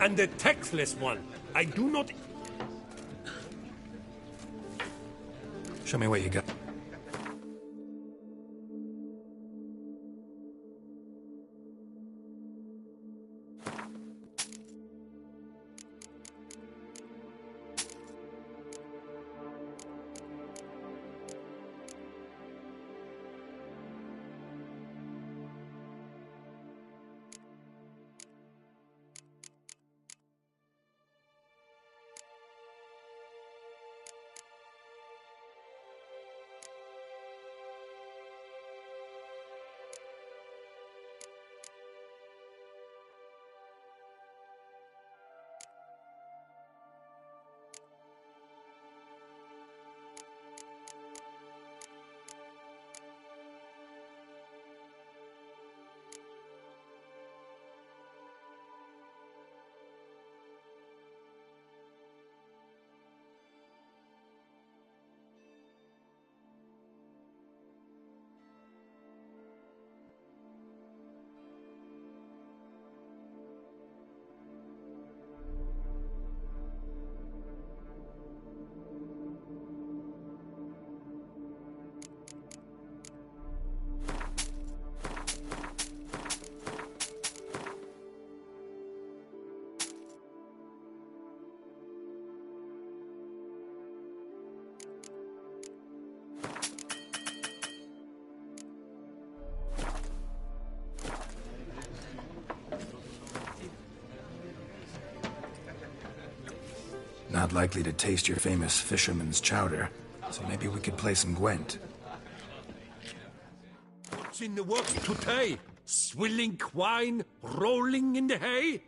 And the tactless one. I do not... Show me what you got. Not likely to taste your famous fisherman's chowder, so maybe we could play some Gwent. What's in the works today? Swilling wine, rolling in the hay?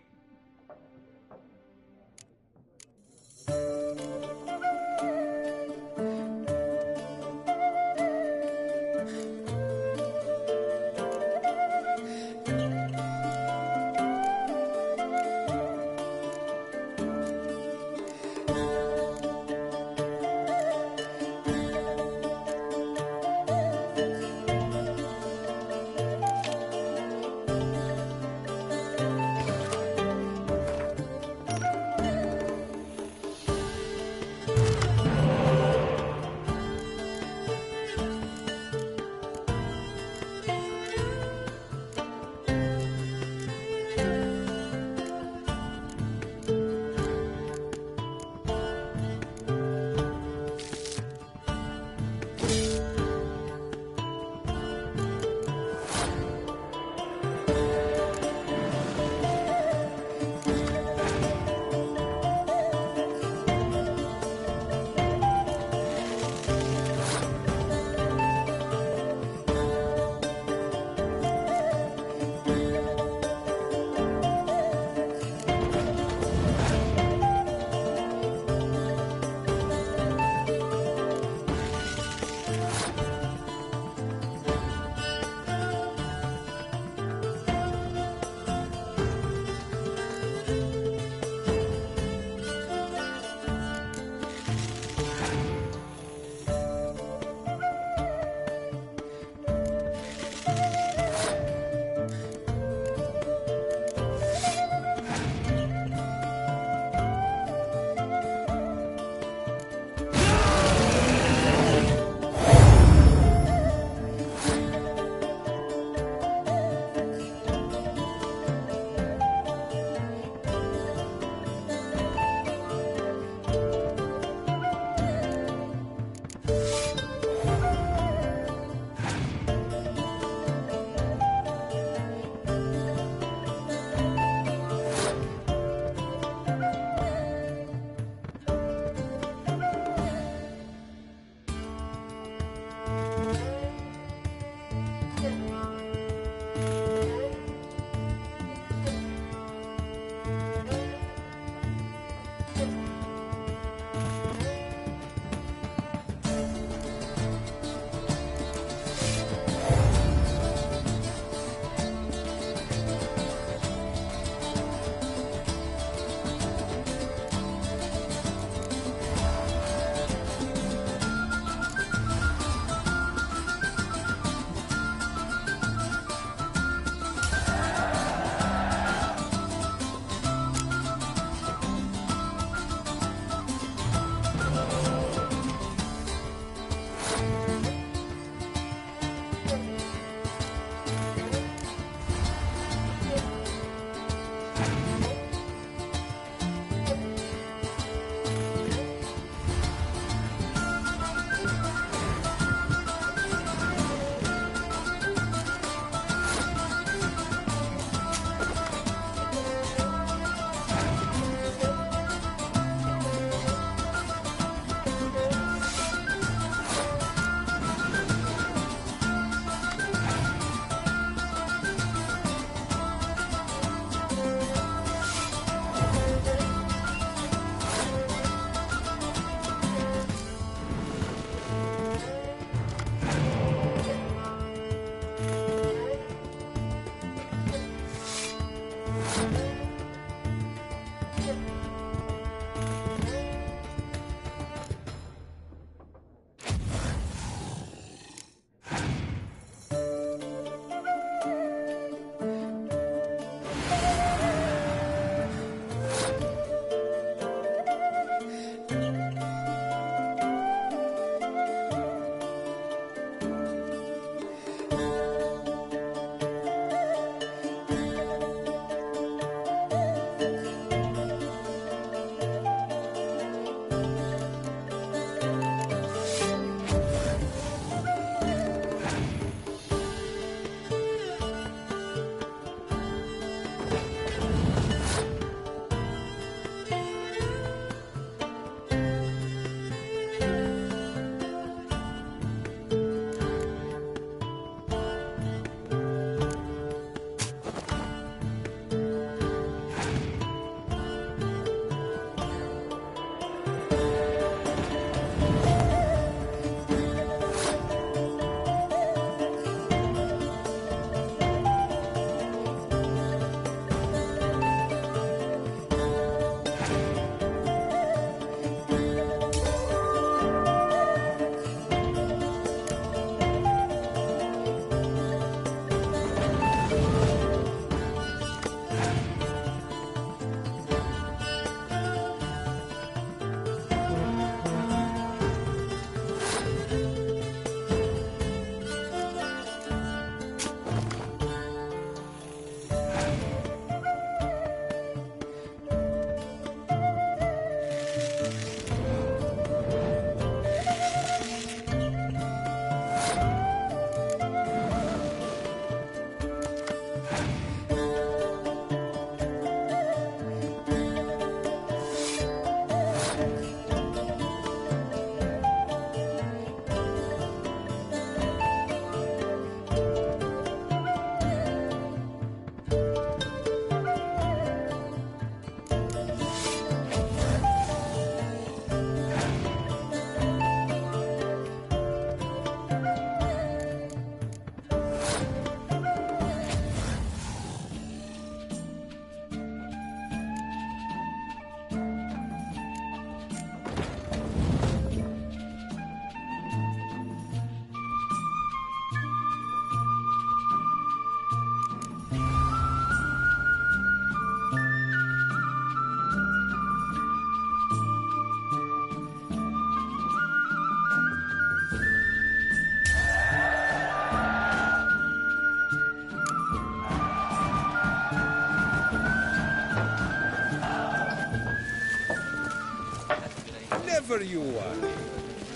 wherever you are.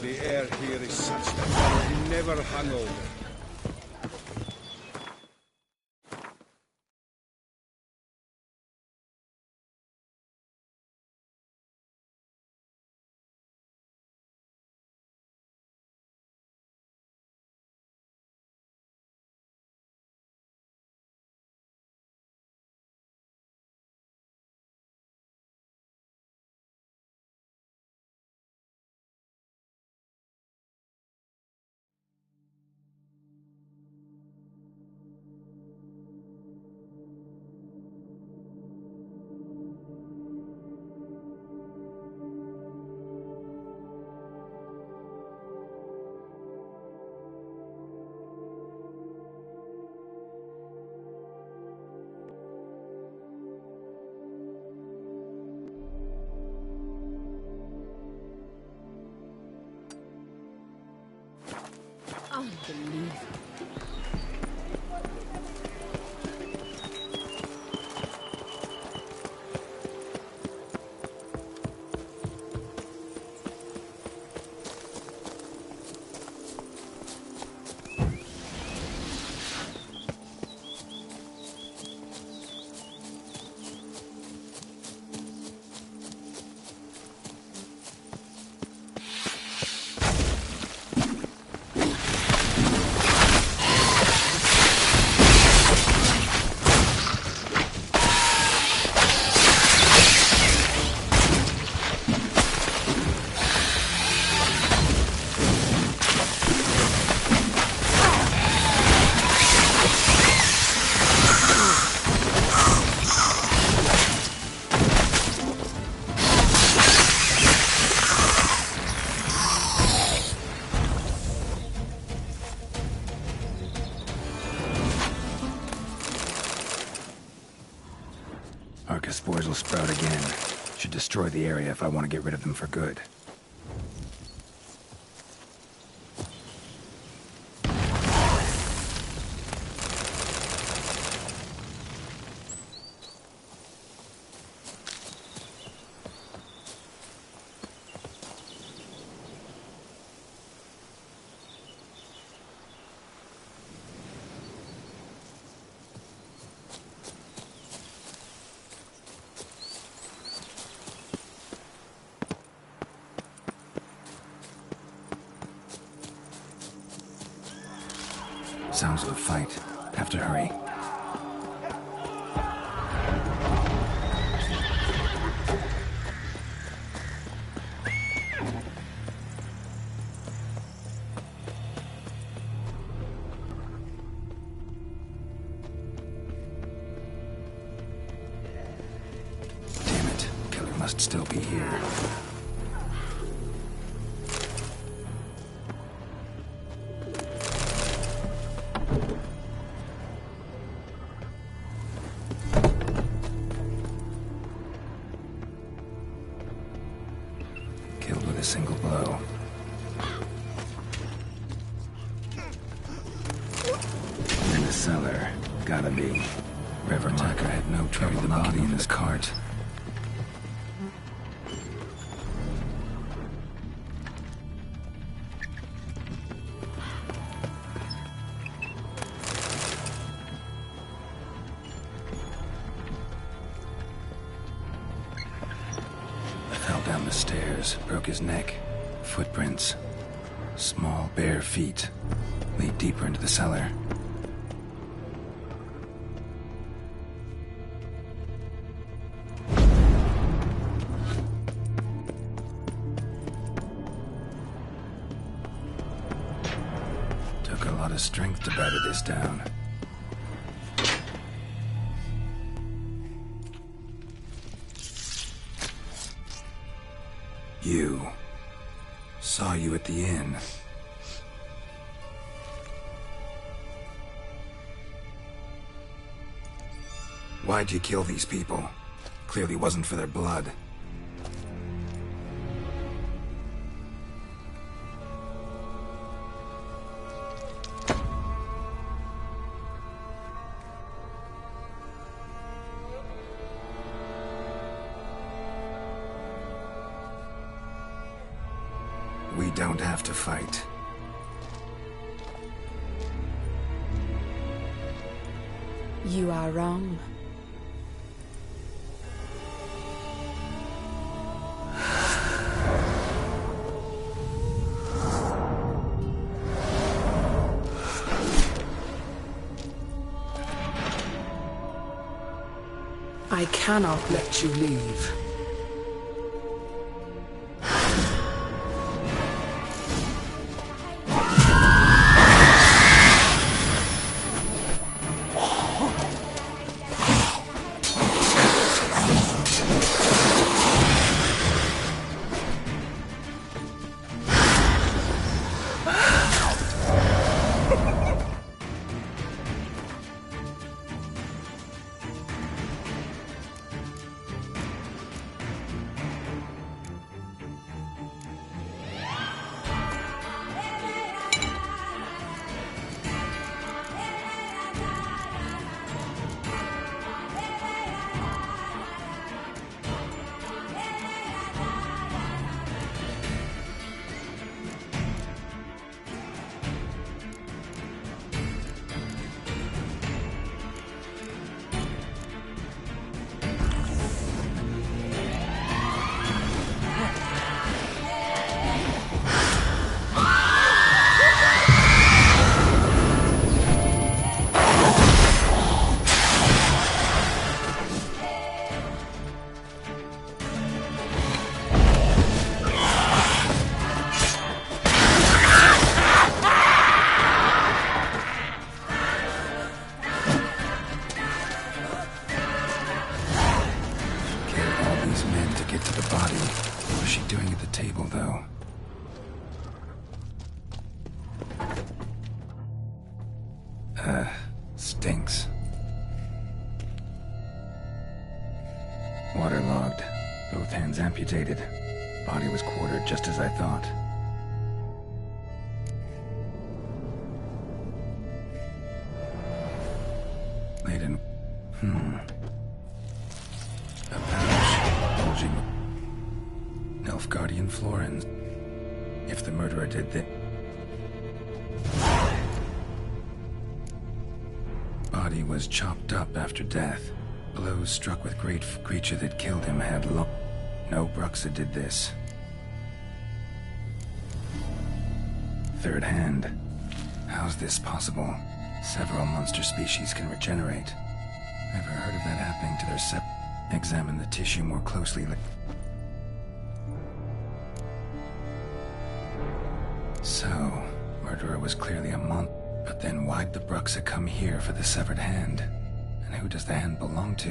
The air here is such that one is never hungover. Unbelievable. Spores will sprout again. Should destroy the area if I want to get rid of them for good. Sounds of a fight. Have to hurry. Damn it. Killer must still be here. A single blow. In the cellar. Gotta be. Reverend Tucker had no trouble knocking in his cart. Down the stairs, broke his neck. Footprints. Small, bare feet. Lead deeper into the cellar. Took a lot of strength to batter this down. You. Saw you at the inn. Why'd you kill these people? Clearly wasn't for their blood. We don't have to fight. You are wrong. I cannot let you leave. Stinks. Waterlogged. Both hands amputated. Body was quartered just as I thought. Laid in... A pouch. Bulging... Nilfgaardian florins. If the murderer did this... Body was chopped up after death. Blows struck with great creature that killed him had No Bruxa did this. Third hand. How's this possible? Several monster species can regenerate. Never heard of that happening to their Examine the tissue more closely. So, murderer was clearly a monster. But then why'd the Bruxa come here for the severed hand? And who does the hand belong to?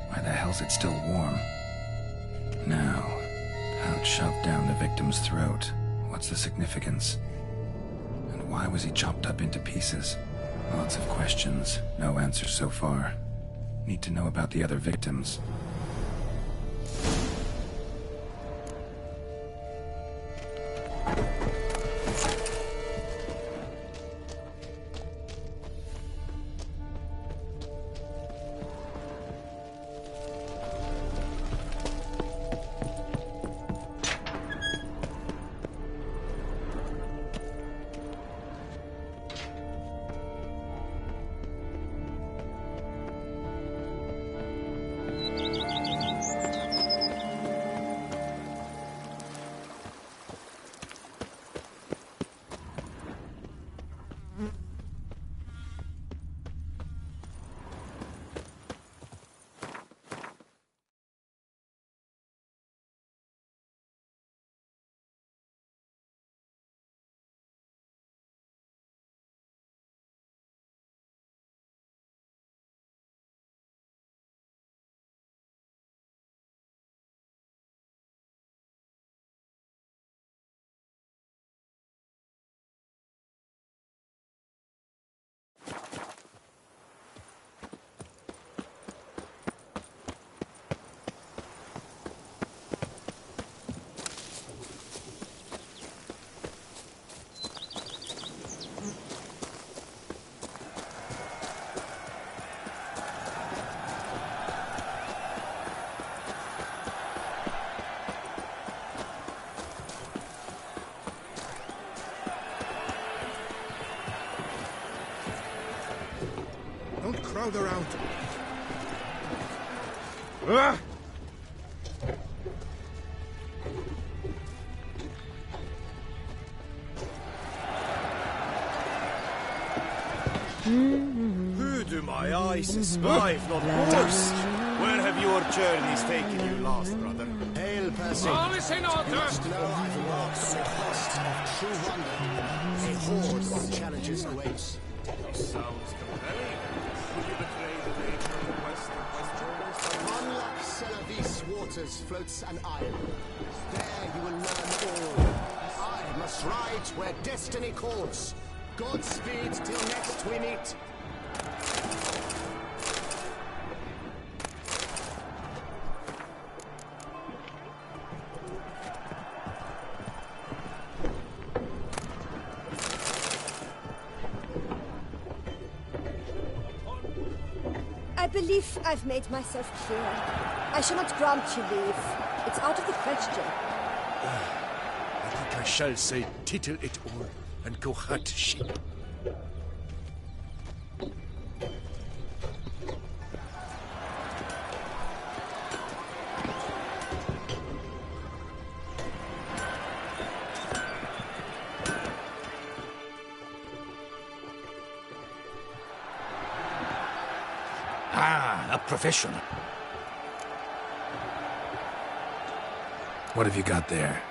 Why the hell's it still warm? Now, pouch shoved down the victim's throat. What's the significance? And why was he chopped up into pieces? Lots of questions, no answers so far. Need to know about the other victims. crowd around. Who do my eyes espy if not horse? Where have your journeys taken you last, brother? Hail, Percy. All is in order. You must know I've embarked on a quest of true wonder. A horde of challenges awaits. Sounds compelling. Will you betray the nature of the quest in question? Upon Lac Selavis waters floats an isle. There you will learn all. I must ride where destiny calls. Godspeed till next we meet. I believe I've made myself clear. I shall not grant you leave. It's out of the question. I think I shall say tittle it all and go hunt sheep. Ah, a professional. What have you got there?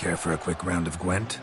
Care for a quick round of Gwent?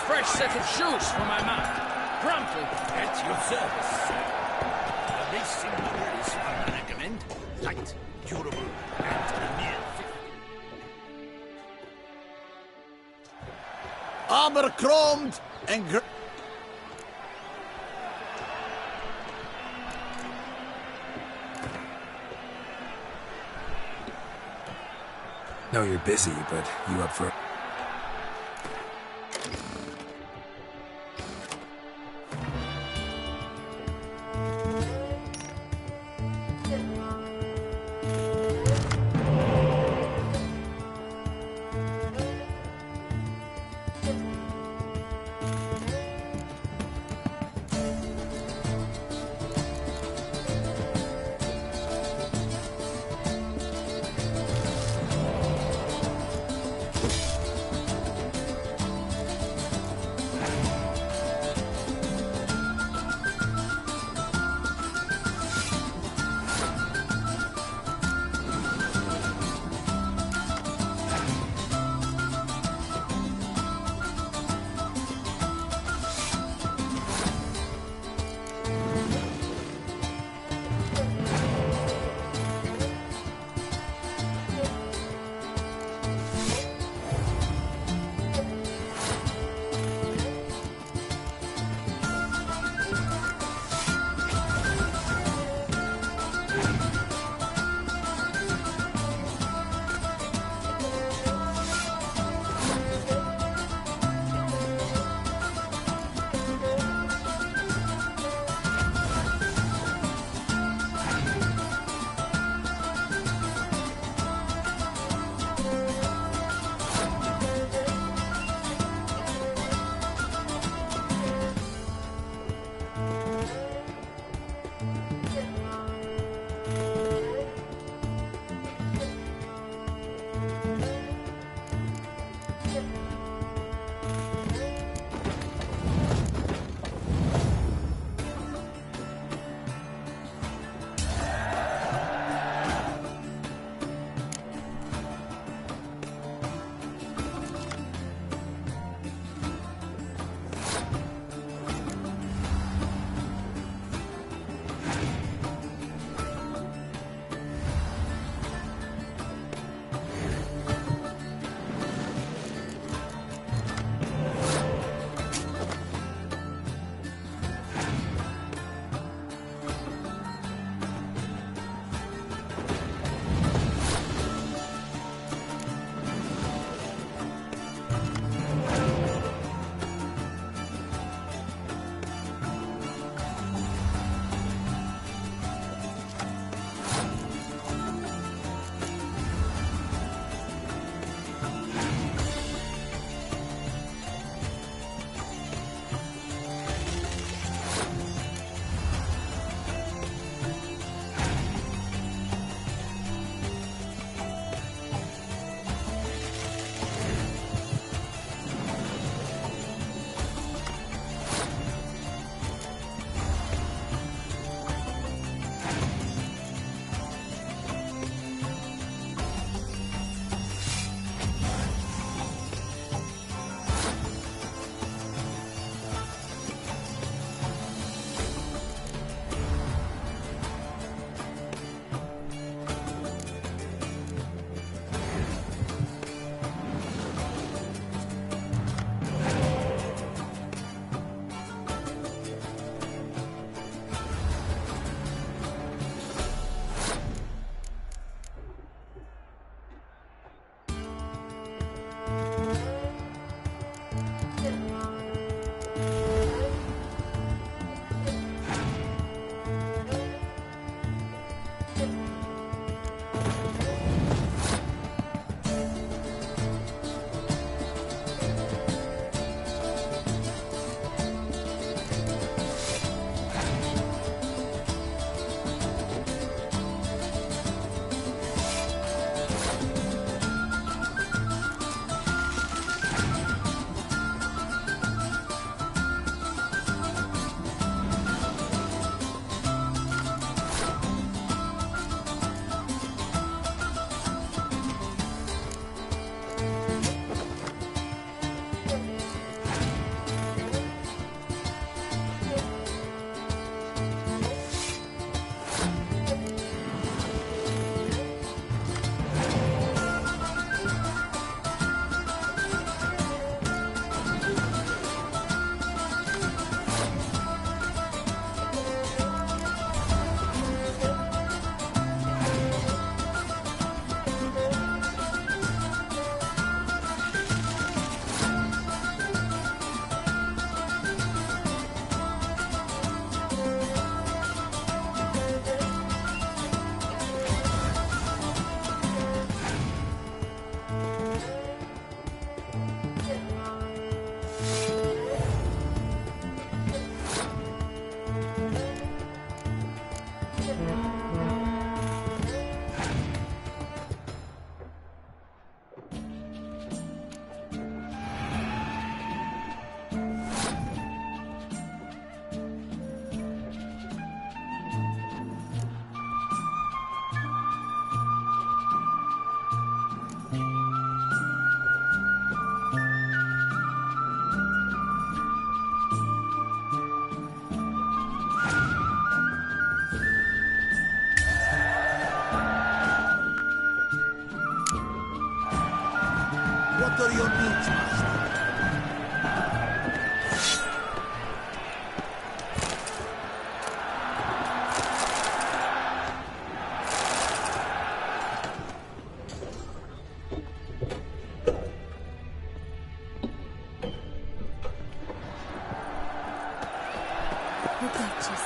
fresh set of shoes for my man. Promptly. At your service, sir. The racing model is one I recommend. Light, durable, and a mere 50. Armor chromed and Know you're busy, but you up for...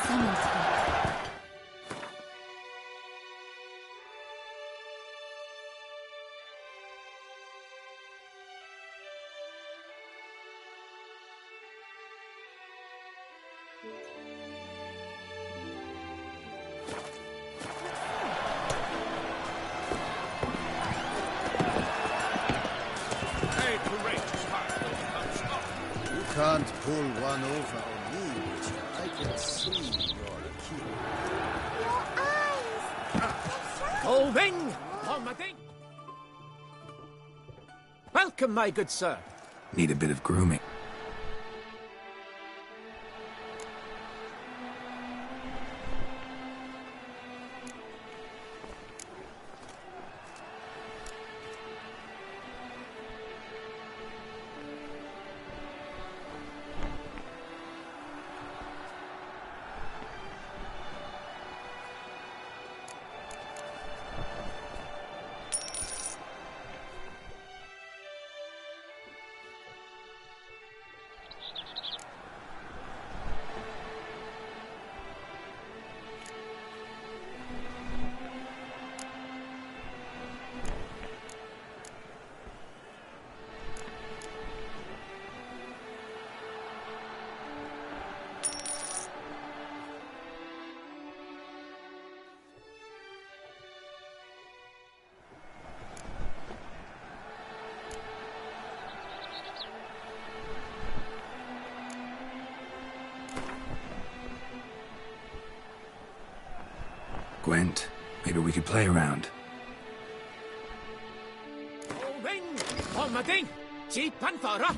summons me. You can't pull one over on me, Witcher. I can see you're a killer. Golding! On my thing! Welcome, my good sir. Need a bit of grooming. Gwent, maybe we could play around. Golding! On my thing! Cheap and thorough!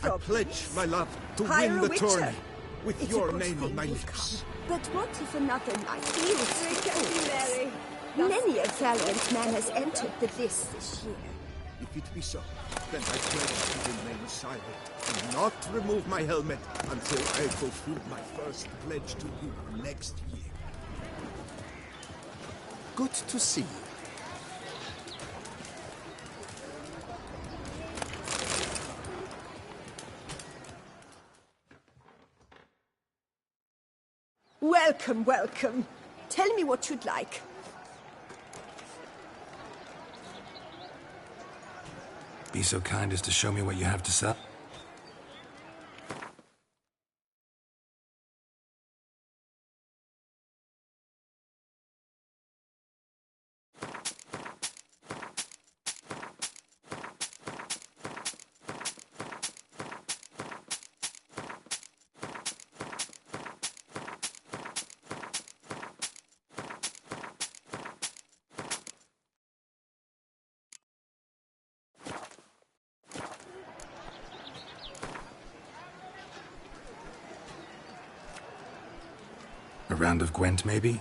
I pledge my love to Hire win a the witcher. tourney with It's your a good name on thing my you've lips. come. But what if another knight feels Many a valiant man has entered the list this year. If it be so, then I pledge to remain silent and not remove my helmet until I fulfill my first pledge to you next year. Good to see you. Welcome, welcome. Tell me what you'd like. Be so kind as to show me what you have to sell. A round of Gwent, maybe?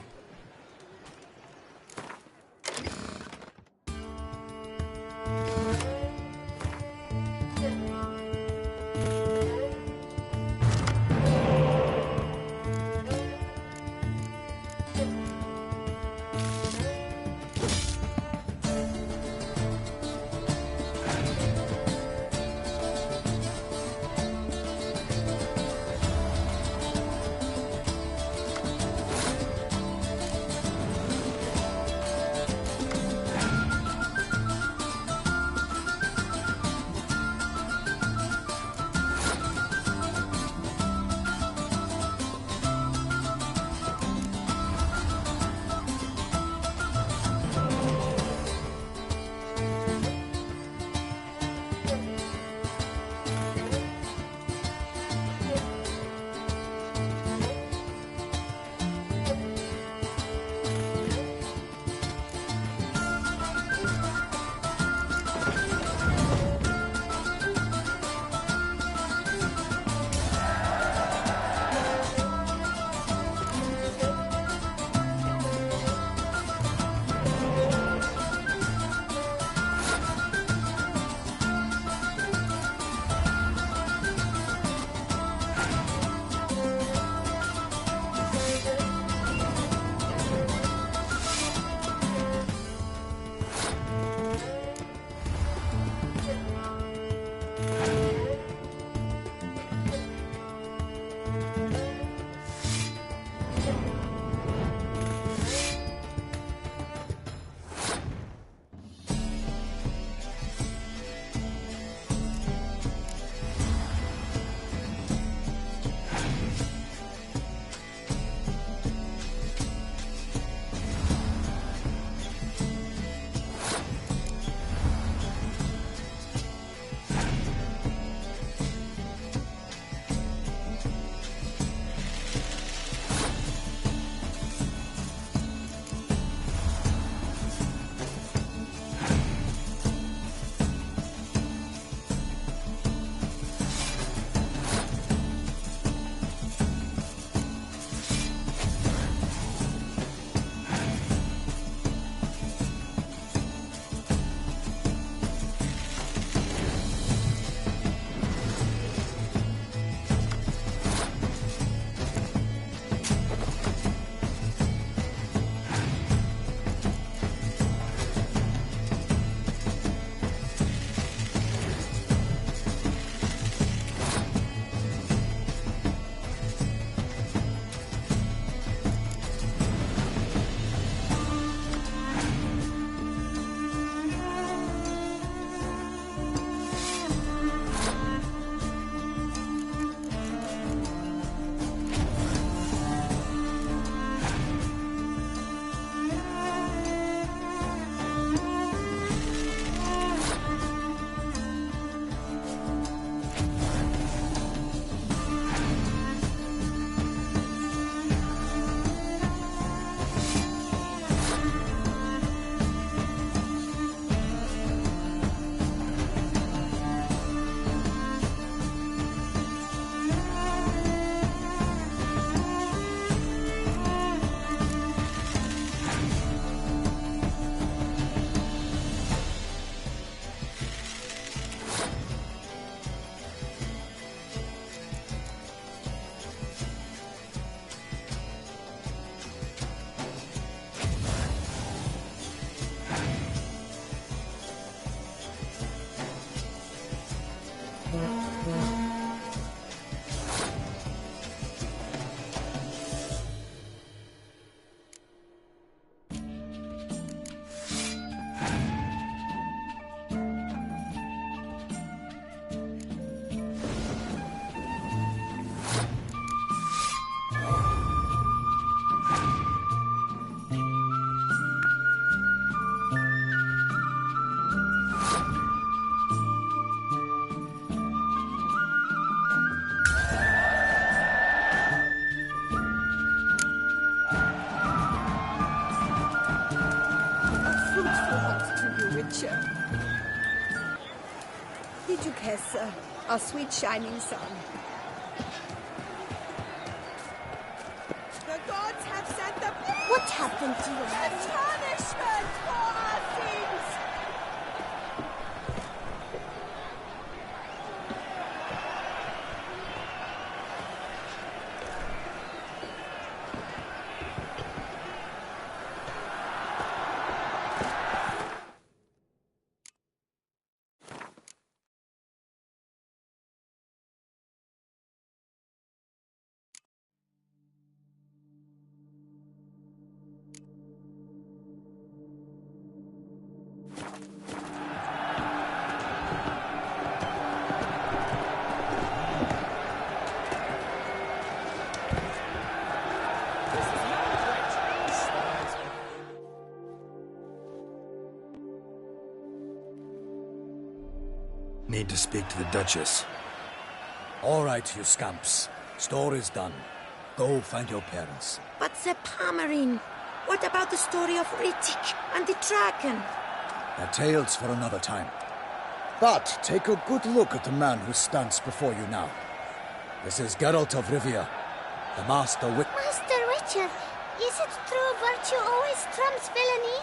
Witcher. Did you kiss our sweet shining sun? The gods have sent the... What happened to you? The punishment for our sins! Need to speak to the Duchess. All right, you scamps. Store is done. Go find your parents. But the Pomerine, what about the story of Rittik and the dragon? They're tales for another time. But take a good look at the man who stands before you now. This is Geralt of Rivia, the Master Witch. Master Witcher, is it true virtue always trumps villainy?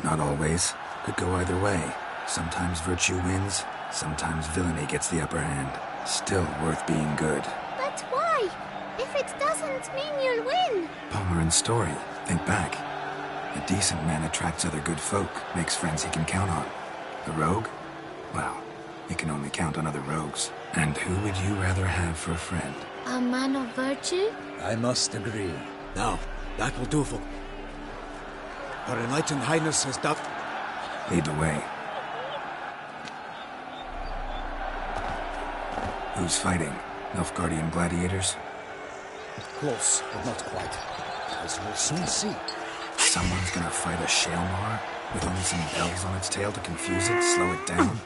Not always. Could go either way. Sometimes virtue wins, sometimes villainy gets the upper hand. Still worth being good. But why? If it doesn't mean you'll win. Palmerin's story. Think back. A decent man attracts other good folk, makes friends he can count on. A rogue? Well, he can only count on other rogues. And who would you rather have for a friend? A man of virtue? I must agree. Now, that will do for... Her Enlightened Highness has done... Lead the way. Who's fighting? Nilfgaardian gladiators? Close, but not quite. As we'll soon see. Someone's gonna fight a Shaelmar with only some bells on its tail to confuse it, slow it down?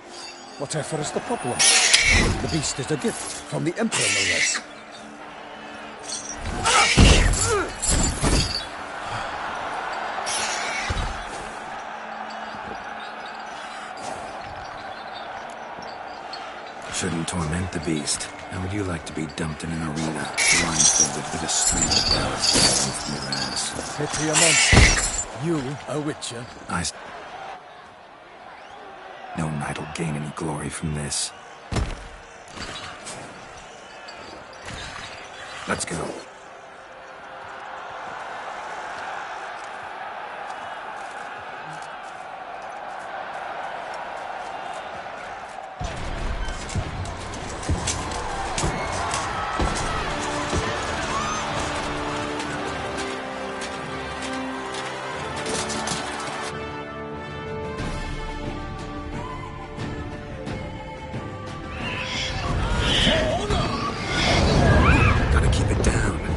Whatever is the problem? The beast is a gift from the Emperor, no less. Shouldn't torment the beast. How would you like to be dumped in an arena, blindfolded with a string of bells against your ass? Pity a monster. You, a witcher. No knight will gain any glory from this. Let's go. Gotta keep it down.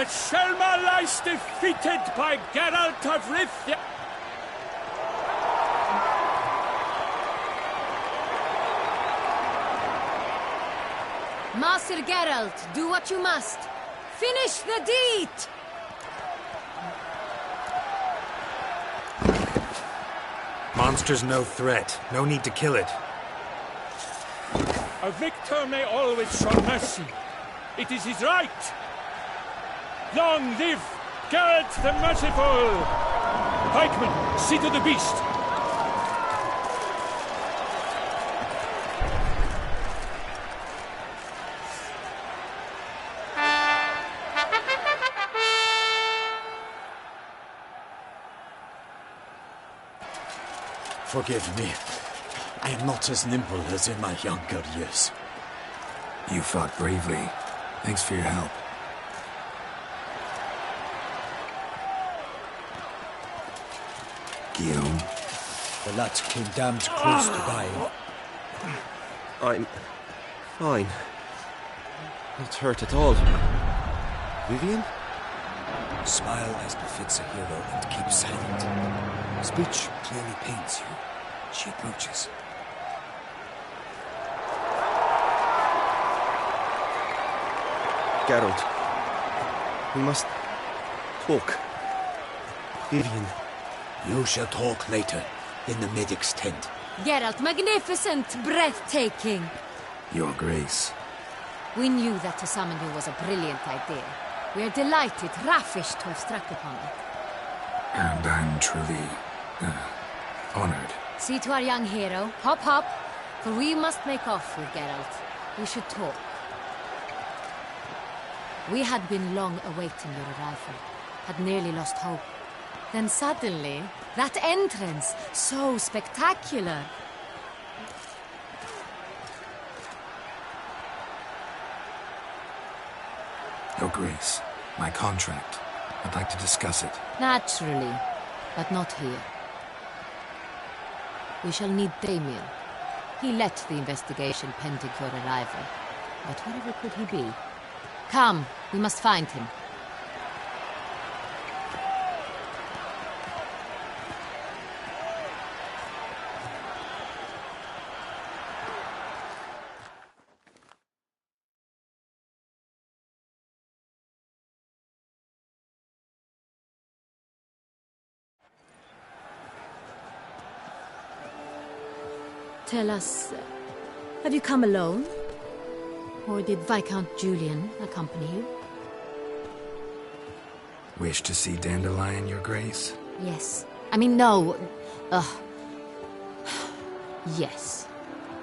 that Selma lies defeated by Geralt of Rivia. Master Geralt, do what you must. Finish the deed! Monster's no threat. No need to kill it. A victor may always show mercy. It is his right. Long live Geralt the Merciful! Pikeman, see to the beast. Forgive me. I am not as nimble as in my younger years. You fought bravely. Thanks for your help. Guillaume? The lad came damned close to dying. I'm fine. Not hurt at all. Vivian? Smile as befits a hero and keep silent. Speech clearly pains you. She approaches. Geralt. We must talk. Vivian. You shall talk later, in the medic's tent. Geralt, magnificent, breathtaking. Your Grace. We knew that to summon you was a brilliant idea. We are delighted, ravished to have struck upon it. And I'm truly honored. See to our young hero. Hop, hop. For we must make off with Geralt. We should talk. We had been long awaiting your arrival. Had nearly lost hope. Then suddenly, that entrance, so spectacular. Your Grace, my contract. I'd like to discuss it. Naturally, but not here. We shall need Damien. He led the investigation pending your arrival. But wherever could he be? Come, we must find him. Tell us, have you come alone? Or did Viscount Julian accompany you? Wish to see Dandelion, Your Grace? Yes. I mean, no. Yes.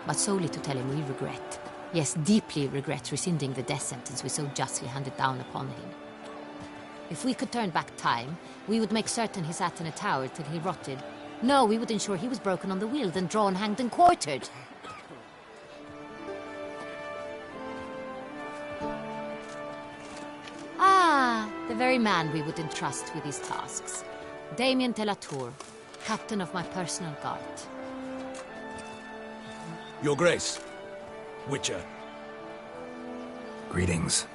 But solely to tell him we regret. Yes, deeply regret rescinding the death sentence we so justly handed down upon him. If we could turn back time, we would make certain he sat in a tower till he rotted. No, we would ensure he was broken on the wheel, then drawn, hanged, and quartered. Ah, the very man we would entrust with these tasks. Damien de la Tour, captain of my personal guard. Your Grace, Witcher. Greetings.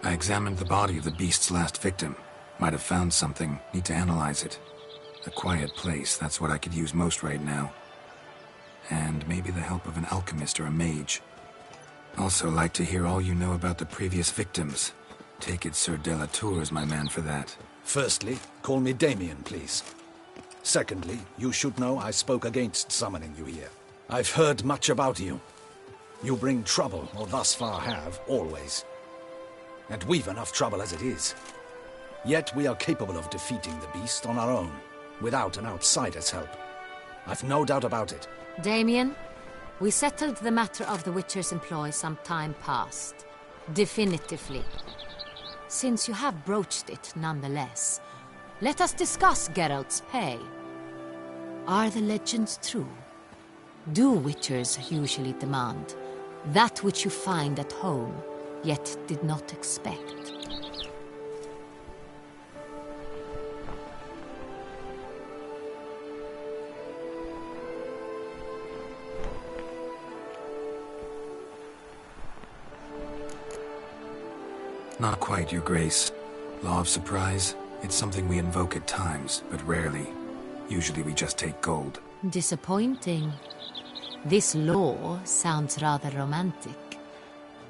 I examined the body of the beast's last victim. Might have found something. Need to analyze it. A quiet place, that's what I could use most right now. And maybe the help of an alchemist or a mage. Also like to hear all you know about the previous victims. Take it Sir de la Tour is my man for that. Firstly, call me Damien, please. Secondly, you should know I spoke against summoning you here. I've heard much about you. You bring trouble, or thus far have, always. And we've enough trouble as it is. Yet we are capable of defeating the beast on our own, without an outsider's help. I've no doubt about it. Damien, we settled the matter of the Witcher's employ some time past. Definitively. Since you have broached it nonetheless, let us discuss Geralt's pay. Are the legends true? Do Witchers usually demand that which you find at home, yet did not expect? Not quite, Your Grace. Law of surprise, it's something we invoke at times, but rarely. Usually we just take gold. Disappointing. This law sounds rather romantic.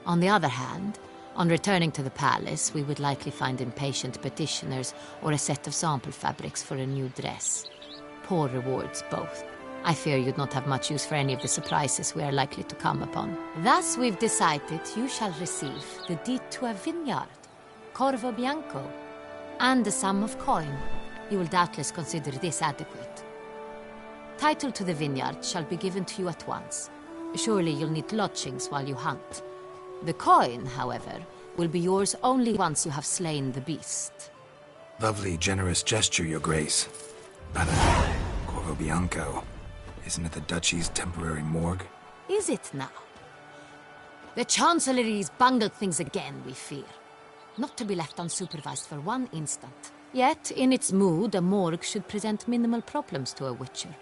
On the other hand, on returning to the palace, we would likely find impatient petitioners or a set of sample fabrics for a new dress. Poor rewards, both. I fear you'd not have much use for any of the surprises we are likely to come upon. Thus, we've decided you shall receive the deed to a vineyard, Corvo Bianco, and a sum of coin. You will doubtless consider this adequate. Title to the vineyard shall be given to you at once. Surely you'll need lodgings while you hunt. The coin, however, will be yours only once you have slain the beast. Lovely, generous gesture, Your Grace. But, Corvo Bianco, isn't it the Duchy's temporary morgue? Is it now? The Chancellery's bungled things again, we fear. Not to be left unsupervised for one instant. Yet, in its mood, a morgue should present minimal problems to a witcher.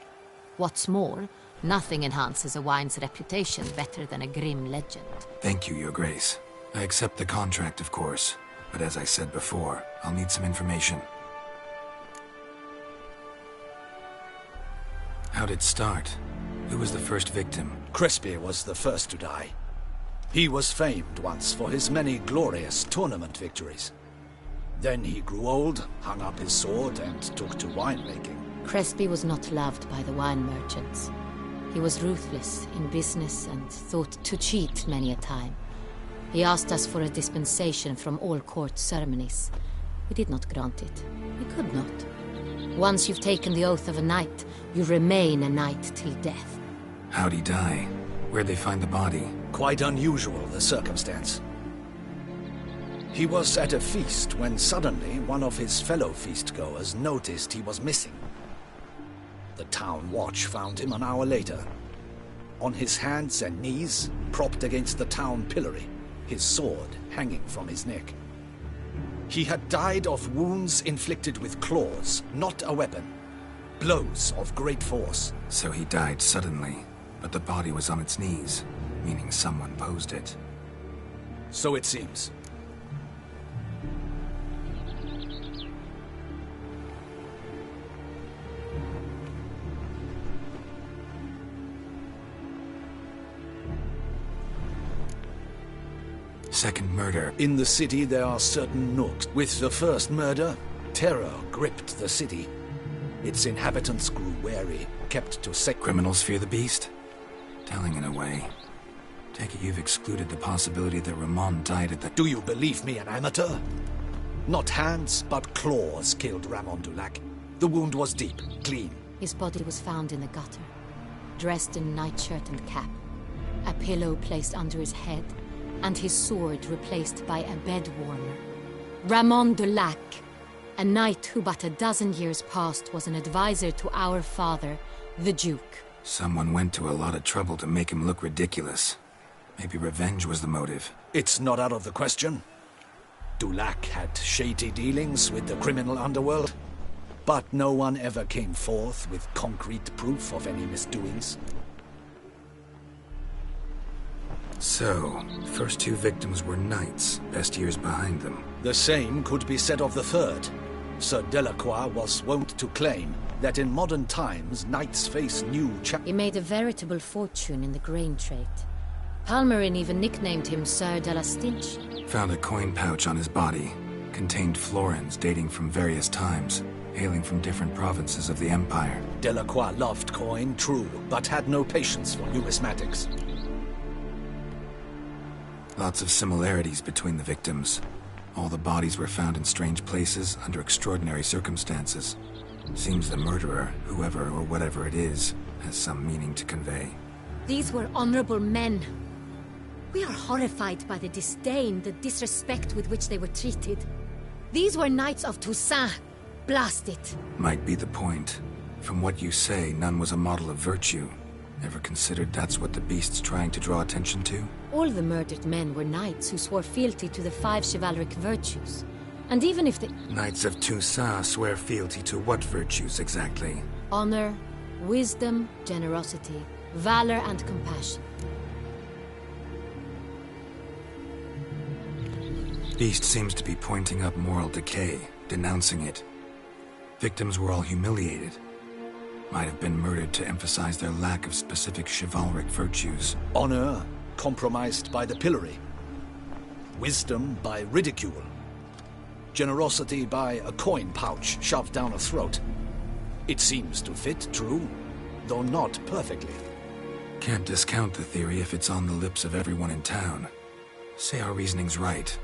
What's more, nothing enhances a wine's reputation better than a grim legend. Thank you, Your Grace. I accept the contract, of course. But as I said before, I'll need some information. How'd it start? Who was the first victim? Crespi was the first to die. He was famed once for his many glorious tournament victories. Then he grew old, hung up his sword, and took to winemaking. Crespi was not loved by the wine merchants. He was ruthless in business and thought to cheat many a time. He asked us for a dispensation from all court ceremonies. We did not grant it. We could not. Once you've taken the oath of a knight, you remain a knight till death. How'd he die? Where'd they find the body? Quite unusual, the circumstance. He was at a feast when suddenly one of his fellow feastgoers noticed he was missing. The town watch found him an hour later. On his hands and knees, propped against the town pillory, his sword hanging from his neck. He had died of wounds inflicted with claws, not a weapon. Blows of great force. So he died suddenly, but the body was on its knees, meaning someone posed it. So it seems. Second murder. In the city there are certain nooks. With the first murder, terror gripped the city. Its inhabitants grew wary, kept to safe. Criminals fear the beast? Telling in a way. Take it you've excluded the possibility that Ramon died at the... Do you believe me an amateur? Not hands, but claws killed Ramon Dulac. The wound was deep, clean. His body was found in the gutter, dressed in nightshirt and cap, a pillow placed under his head, and his sword replaced by a bed warmer. Ramon Dulac, a knight who but a dozen years past was an advisor to our father, the Duke. Someone went to a lot of trouble to make him look ridiculous. Maybe revenge was the motive. It's not out of the question. Dulac had shady dealings with the criminal underworld, but no one ever came forth with concrete proof of any misdoings. So, first two victims were knights, best years behind them. The same could be said of the third. Sir Delacroix was wont to claim that in modern times knights face new He made a veritable fortune in the grain trade. Palmerin even nicknamed him Sir de la Stinch. Found a coin pouch on his body. Contained florins dating from various times, hailing from different provinces of the Empire. Delacroix loved coin, true, but had no patience for numismatics. Lots of similarities between the victims. All the bodies were found in strange places under extraordinary circumstances. Seems the murderer, whoever or whatever it is, has some meaning to convey. These were honorable men. We are horrified by the disdain, the disrespect with which they were treated. These were knights of Toussaint. Blast it. Might be the point. From what you say, none was a model of virtue. Ever considered that's what the beast's trying to draw attention to? All the murdered men were knights who swore fealty to the 5 chivalric virtues. And even if the... Knights of Toussaint swear fealty to what virtues exactly? Honor, wisdom, generosity, valor, and compassion. Beast seems to be pointing up moral decay, denouncing it. Victims were all humiliated. Might have been murdered to emphasize their lack of specific chivalric virtues. Honor compromised by the pillory. Wisdom by ridicule. Generosity by a coin pouch shoved down a throat. It seems to fit true, though not perfectly. Can't discount the theory if it's on the lips of everyone in town. Say our reasoning's right.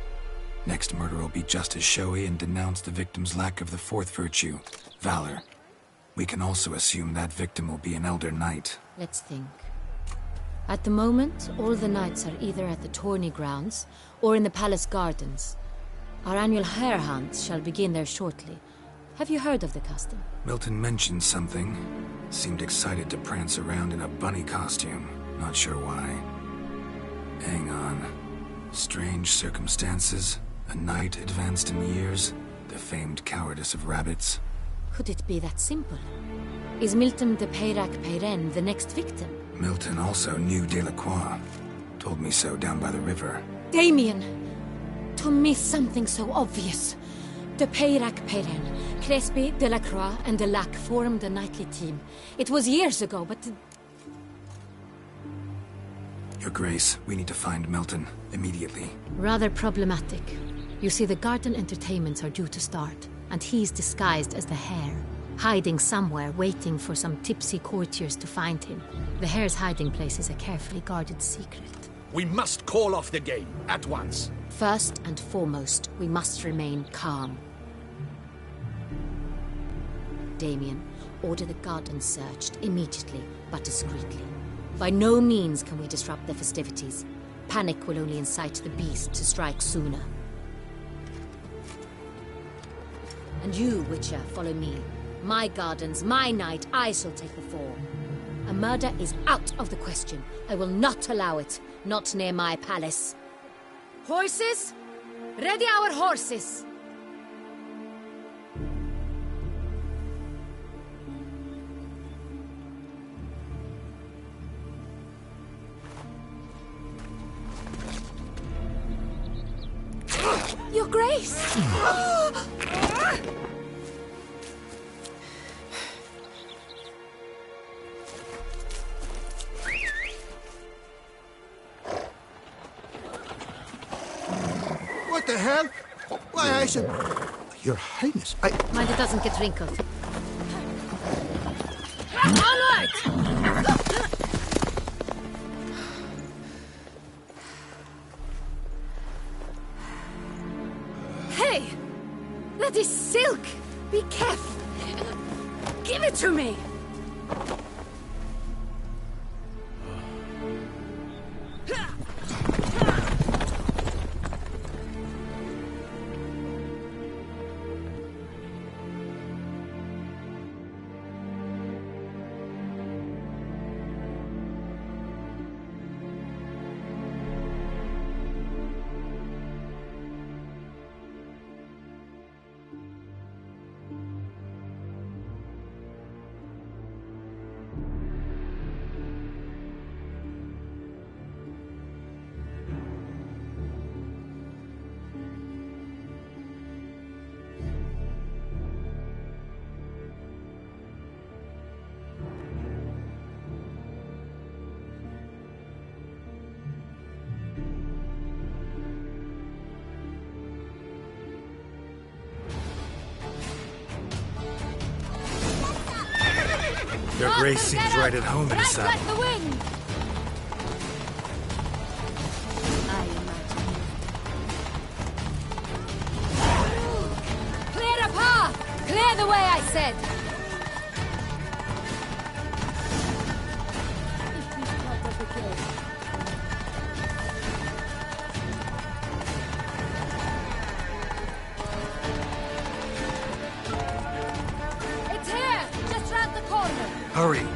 Next murder will be just as showy and denounce the victim's lack of the fourth virtue, valor. We can also assume that victim will be an elder knight. Let's think. At the moment, all the knights are either at the tourney grounds or in the palace gardens. Our annual hare hunts shall begin there shortly. Have you heard of the custom? Milton mentioned something. Seemed excited to prance around in a bunny costume. Not sure why. Hang on. Strange circumstances. A knight advanced in years. The famed cowardice of rabbits. Could it be that simple? Is Milton de Peyrac-Peyren the next victim? Milton also knew Delacroix. Told me so down by the river. Damien! To miss something so obvious. De Peyrac-Peyren, Crespi, Delacroix, and Delac formed a knightly team. It was years ago, but... Your Grace, we need to find Milton. Immediately. Rather problematic. You see, the garden entertainments are due to start, and he's disguised as the hare, hiding somewhere, waiting for some tipsy courtiers to find him. The hare's hiding place is a carefully guarded secret. We must call off the game, at once. First and foremost, we must remain calm. Damien, order the garden searched immediately, but discreetly. By no means can we disrupt the festivities. Panic will only incite the beast to strike sooner. And you, Witcher, follow me. My gardens, my night, I shall take the fall. A murder is out of the question. I will not allow it. Not near my palace. Horses? Ready our horses! Your Grace! What the hell? Why, I said... Your Highness, I... Mind it doesn't get wrinkled. Onward! Hey! That is silk! Be careful! Give it to me! Your Grace seems right at home in the saddle. Like the wind! Clear a path! Clear the way, I said! Hurry!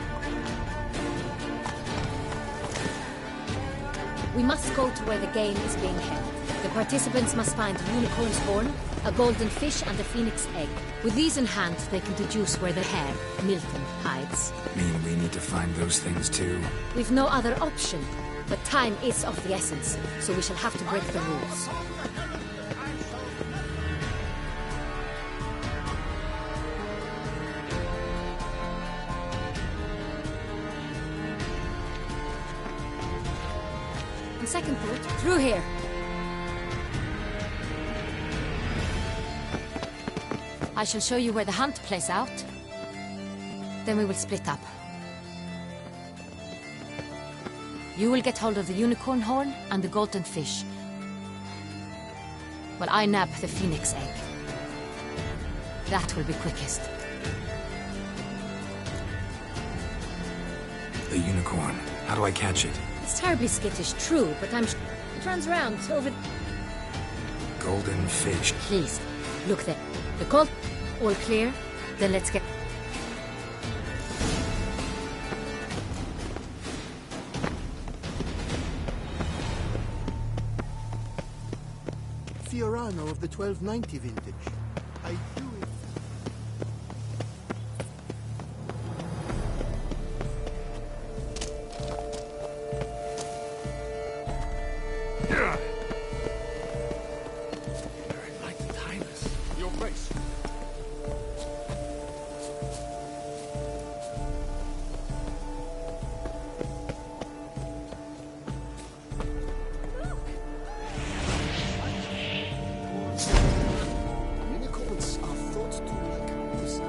We must go to where the game is being held. The participants must find a unicorn's horn, a golden fish, and a phoenix egg. With these in hand, they can deduce where the hare, Milton, hides. Mean we need to find those things too? We've no other option, but time is of the essence, so we shall have to break the rules. On second thought, through here. I shall show you where the hunt plays out. Then we will split up. You will get hold of the unicorn horn and the golden fish, while I nab the phoenix egg. That will be quickest. The unicorn. How do I catch it? It's terribly skittish, true, but it runs around over... Golden fish. Please, look there. The gold... All clear? Then let's get... Fiorano of the 1290 vintage. I do it. Your grace. Unicorns are thought to like music,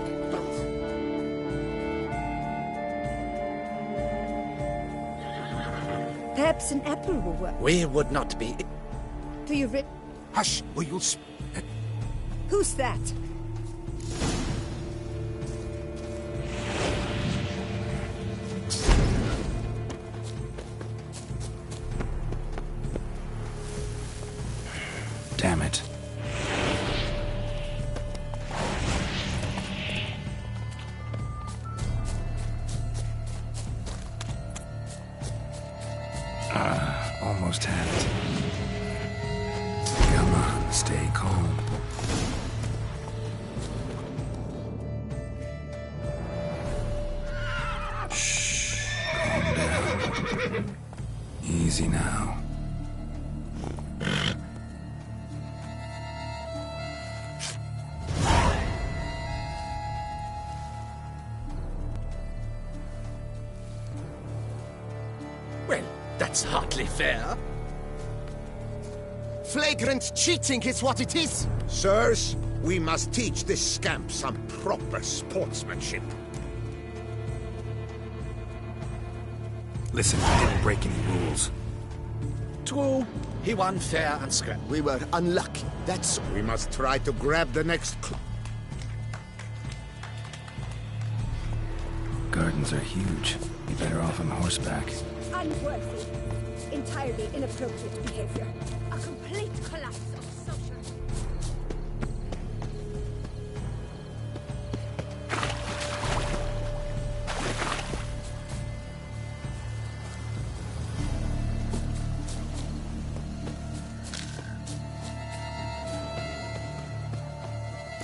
Perhaps an apple will work. We would not be... Do you Hush, or you'll... Who's that? Damn it. Almost had it. Come on, stay calm. Shh, calm down. Easy now. Well, that's hardly fair. Flagrant cheating is what it is. Sirs, we must teach this scamp some proper sportsmanship. Listen, I didn't break any rules. True, he won fair and square. We were unlucky, that's all. We must try to grab the next Gardens are huge. Be better off on horseback. Unworthy. Entirely inappropriate behavior. A complete collapse of social...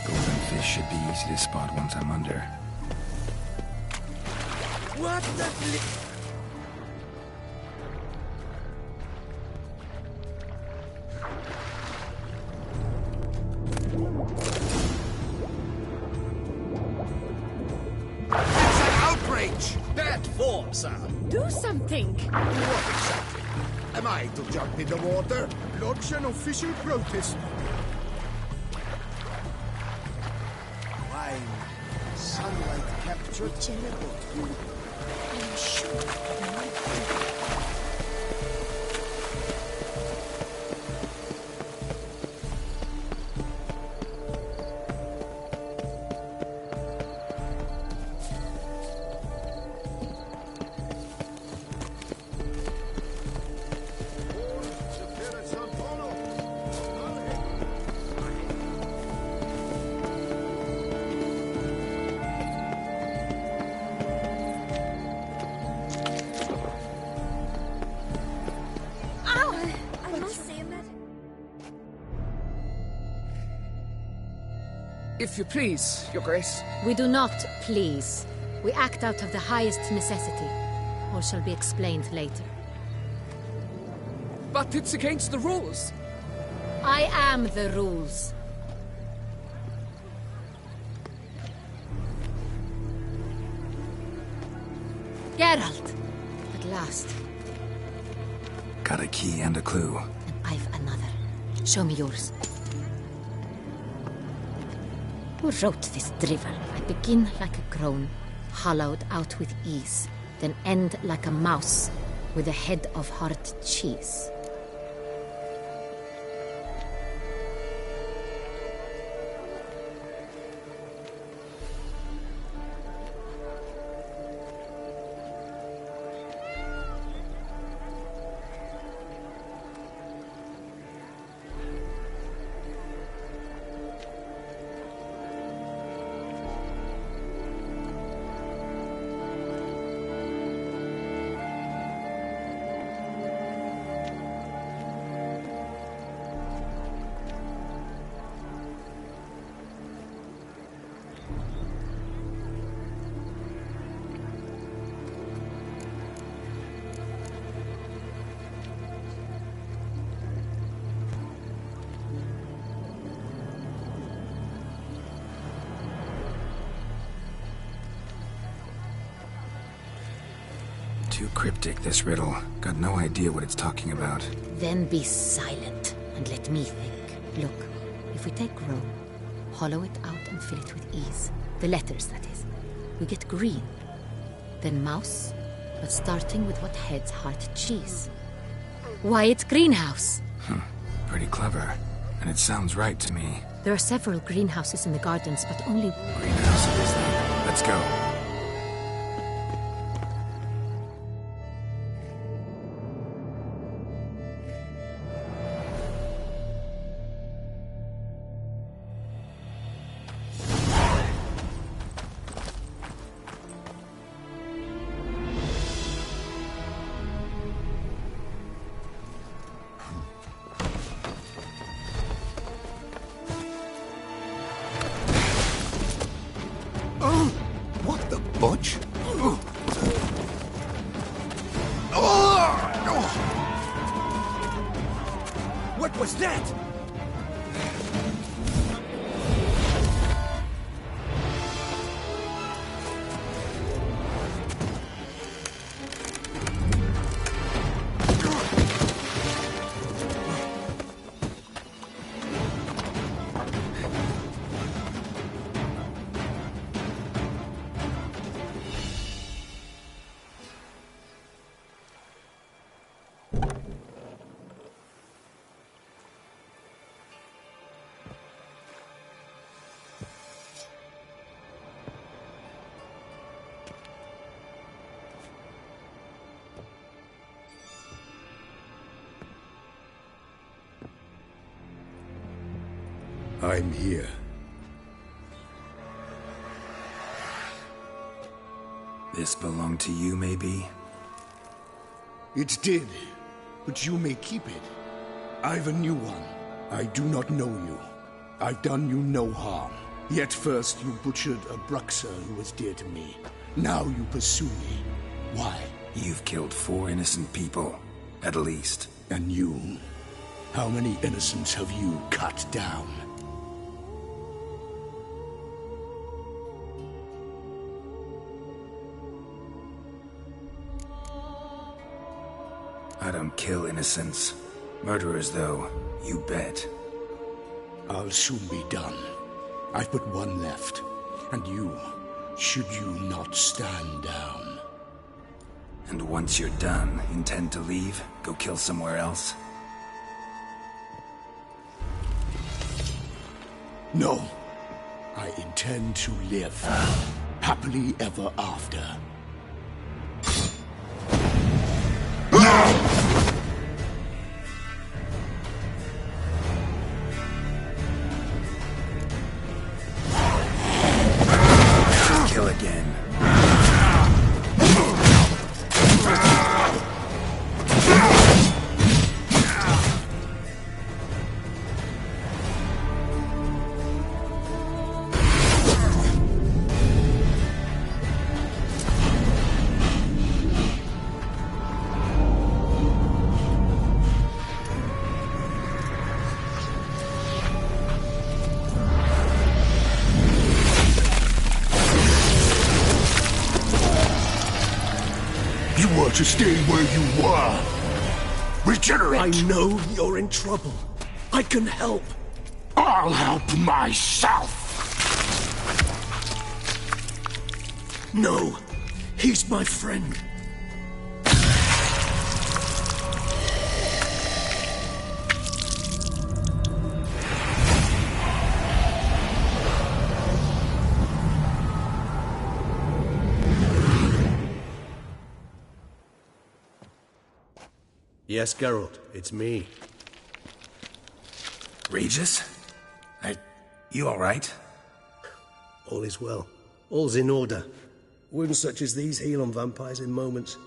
Golden fish should be easy to spot once I'm under. What the... It's an outrage! Bad form, sir. Do something! What exactly? Am I to jump in the water? Lodge an official protest. Wine. Sunlight captured. I'm sure. If you please, Your Grace. We do not please. We act out of the highest necessity. All shall be explained later. But it's against the rules. I am the rules. Geralt! At last. Got a key and a clue. And I've another. Show me yours. Who wrote this drivel? I begin like a groan, hollowed out with ease, then end like a mouse with a head of hard cheese. Too cryptic, this riddle. Got no idea what it's talking about. Then be silent and let me think. Look, if we take Rome, hollow it out and fill it with ease, the letters, that is, we get green. Then mouse, but starting with what head's heart cheese. Why, it's greenhouse. Pretty clever. And it sounds right to me. There are several greenhouses in the gardens, but only... Greenhouse it is then. Let's go. What the budge? What was that? I'm here. This belonged to you, maybe? It did, but you may keep it. I've a new one. I do not know you. I've done you no harm. Yet first you butchered a Bruxer who was dear to me. Now you pursue me. Why? You've killed 4 innocent people, at least. And you? How many innocents have you cut down? I don't kill innocents. Murderers, though, you bet. I'll soon be done. I've but one left. And you, should you not stand down. And once you're done, intend to leave? Go kill somewhere else? No. I intend to live. Happily ever after. Kill again. To stay where you were. degenerate! I know you're in trouble. I can help. I'll help myself! No, he's my friend. Yes, Geralt, it's me. Regis? You all right? All is well. All's in order. Wounds such as these heal on vampires in moments.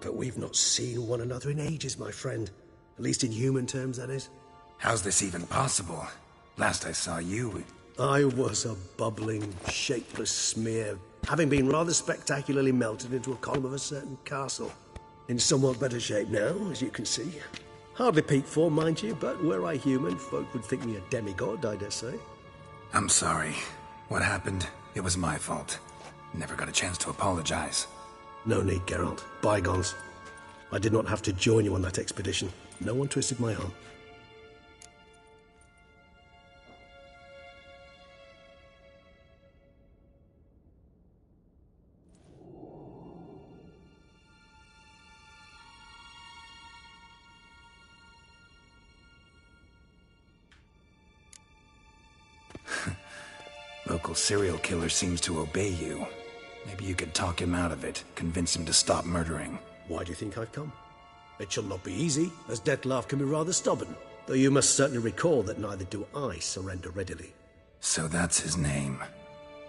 But we've not seen one another in ages, my friend. At least in human terms, that is. How's this even possible? Last I saw you... I was a bubbling, shapeless smear, having been rather spectacularly melted into a column of a certain castle. In somewhat better shape now, as you can see. Hardly peak form, mind you, but were I human, folk would think me a demigod, I dare say. I'm sorry. What happened? It was my fault. Never got a chance to apologize. No need, Geralt. Bygones. I did not have to join you on that expedition. No one twisted my arm. Local serial killer seems to obey you. Maybe you could talk him out of it, convince him to stop murdering. Why do you think I've come? It shall not be easy, as Dettlaff can be rather stubborn. Though you must certainly recall that neither do I surrender readily. So that's his name.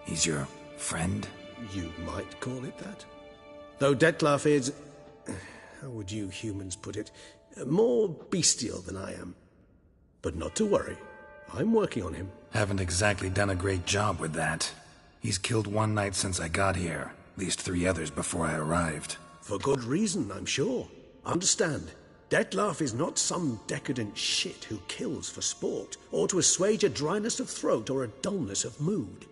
He's your friend? You might call it that. Though Dettlaff is... how would you humans put it? More bestial than I am. But not to worry. I'm working on him. Haven't exactly done a great job with that. He's killed one knight since I got here. At least 3 others before I arrived. For good reason, I'm sure. Understand, Dettlaff is not some decadent shit who kills for sport, or to assuage a dryness of throat or a dullness of mood.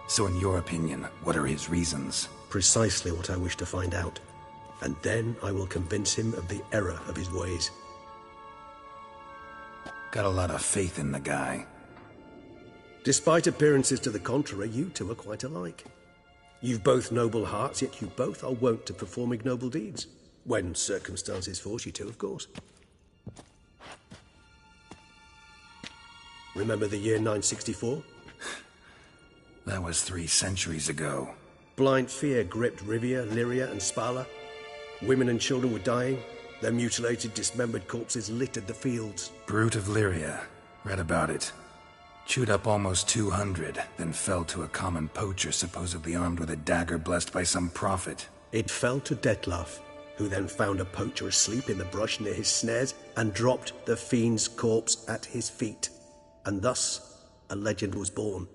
So in your opinion, what are his reasons? Precisely what I wish to find out. And then I will convince him of the error of his ways. Got a lot of faith in the guy. Despite appearances to the contrary, you two are quite alike. You've both noble hearts, yet you both are wont to perform ignoble deeds. When circumstances force you to, of course. Remember the year 964? That was 3 centuries ago. Blind fear gripped Rivia, Lyria, and Spala. Women and children were dying. Their mutilated, dismembered corpses littered the fields. Brute of Lyria. Read about it. Chewed up almost 200, then fell to a common poacher supposedly armed with a dagger blessed by some prophet. It fell to Dettlaff, who then found a poacher asleep in the brush near his snares and dropped the fiend's corpse at his feet. And thus, a legend was born.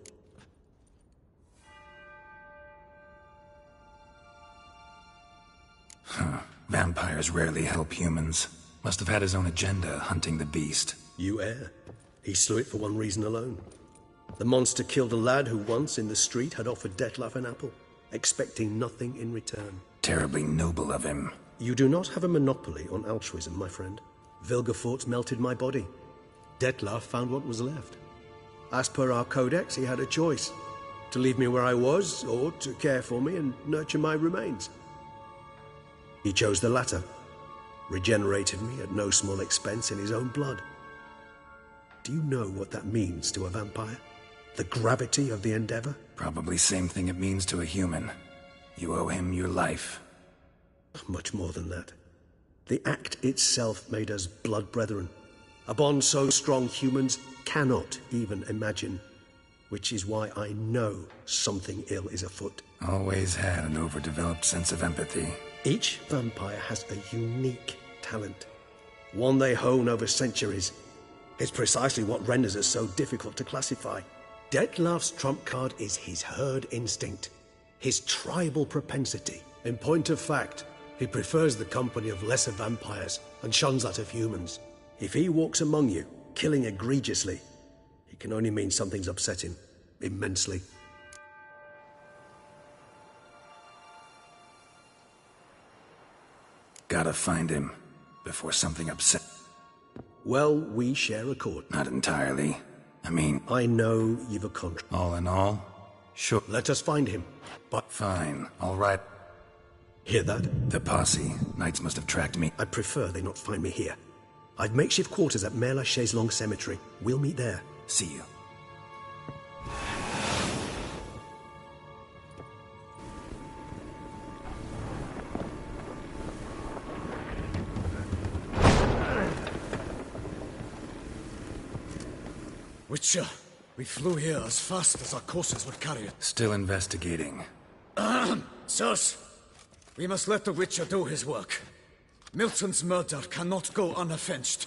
Huh. Vampires rarely help humans. Must have had his own agenda, hunting the beast. You err. He slew it for one reason alone. The monster killed a lad who once, in the street, had offered Dettlaff an apple, expecting nothing in return. Terribly noble of him. You do not have a monopoly on altruism, my friend. Vilgefortz melted my body. Dettlaff found what was left. As per our codex, he had a choice. To leave me where I was, or to care for me and nurture my remains. He chose the latter, regenerated me at no small expense in his own blood. Do you know what that means to a vampire? The gravity of the endeavor? Probably same thing it means to a human. You owe him your life. Much more than that. The act itself made us blood brethren. A bond so strong humans cannot even imagine. Which is why I know something ill is afoot. Always had an overdeveloped sense of empathy. Each vampire has a unique talent, one they hone over centuries. It's precisely what renders us so difficult to classify. Dettlaff's trump card is his herd instinct, his tribal propensity. In point of fact, he prefers the company of lesser vampires and shuns that of humans. If he walks among you, killing egregiously, it can only mean something's upset him. immensely. Gotta find him before something upset. Well, we share a court. Not entirely. I mean... I know you've a contract. All in all? Sure. Let us find him. But... Fine. All right. Hear that? The posse. Knights must have tracked me. I'd prefer they not find me here. I've makeshift quarters at Mère Lachaise Long Cemetery. We'll meet there. See you. Witcher, we flew here as fast as our courses would carry us. Still investigating. Sirs, we must let the Witcher do his work. Milton's murder cannot go unavenged.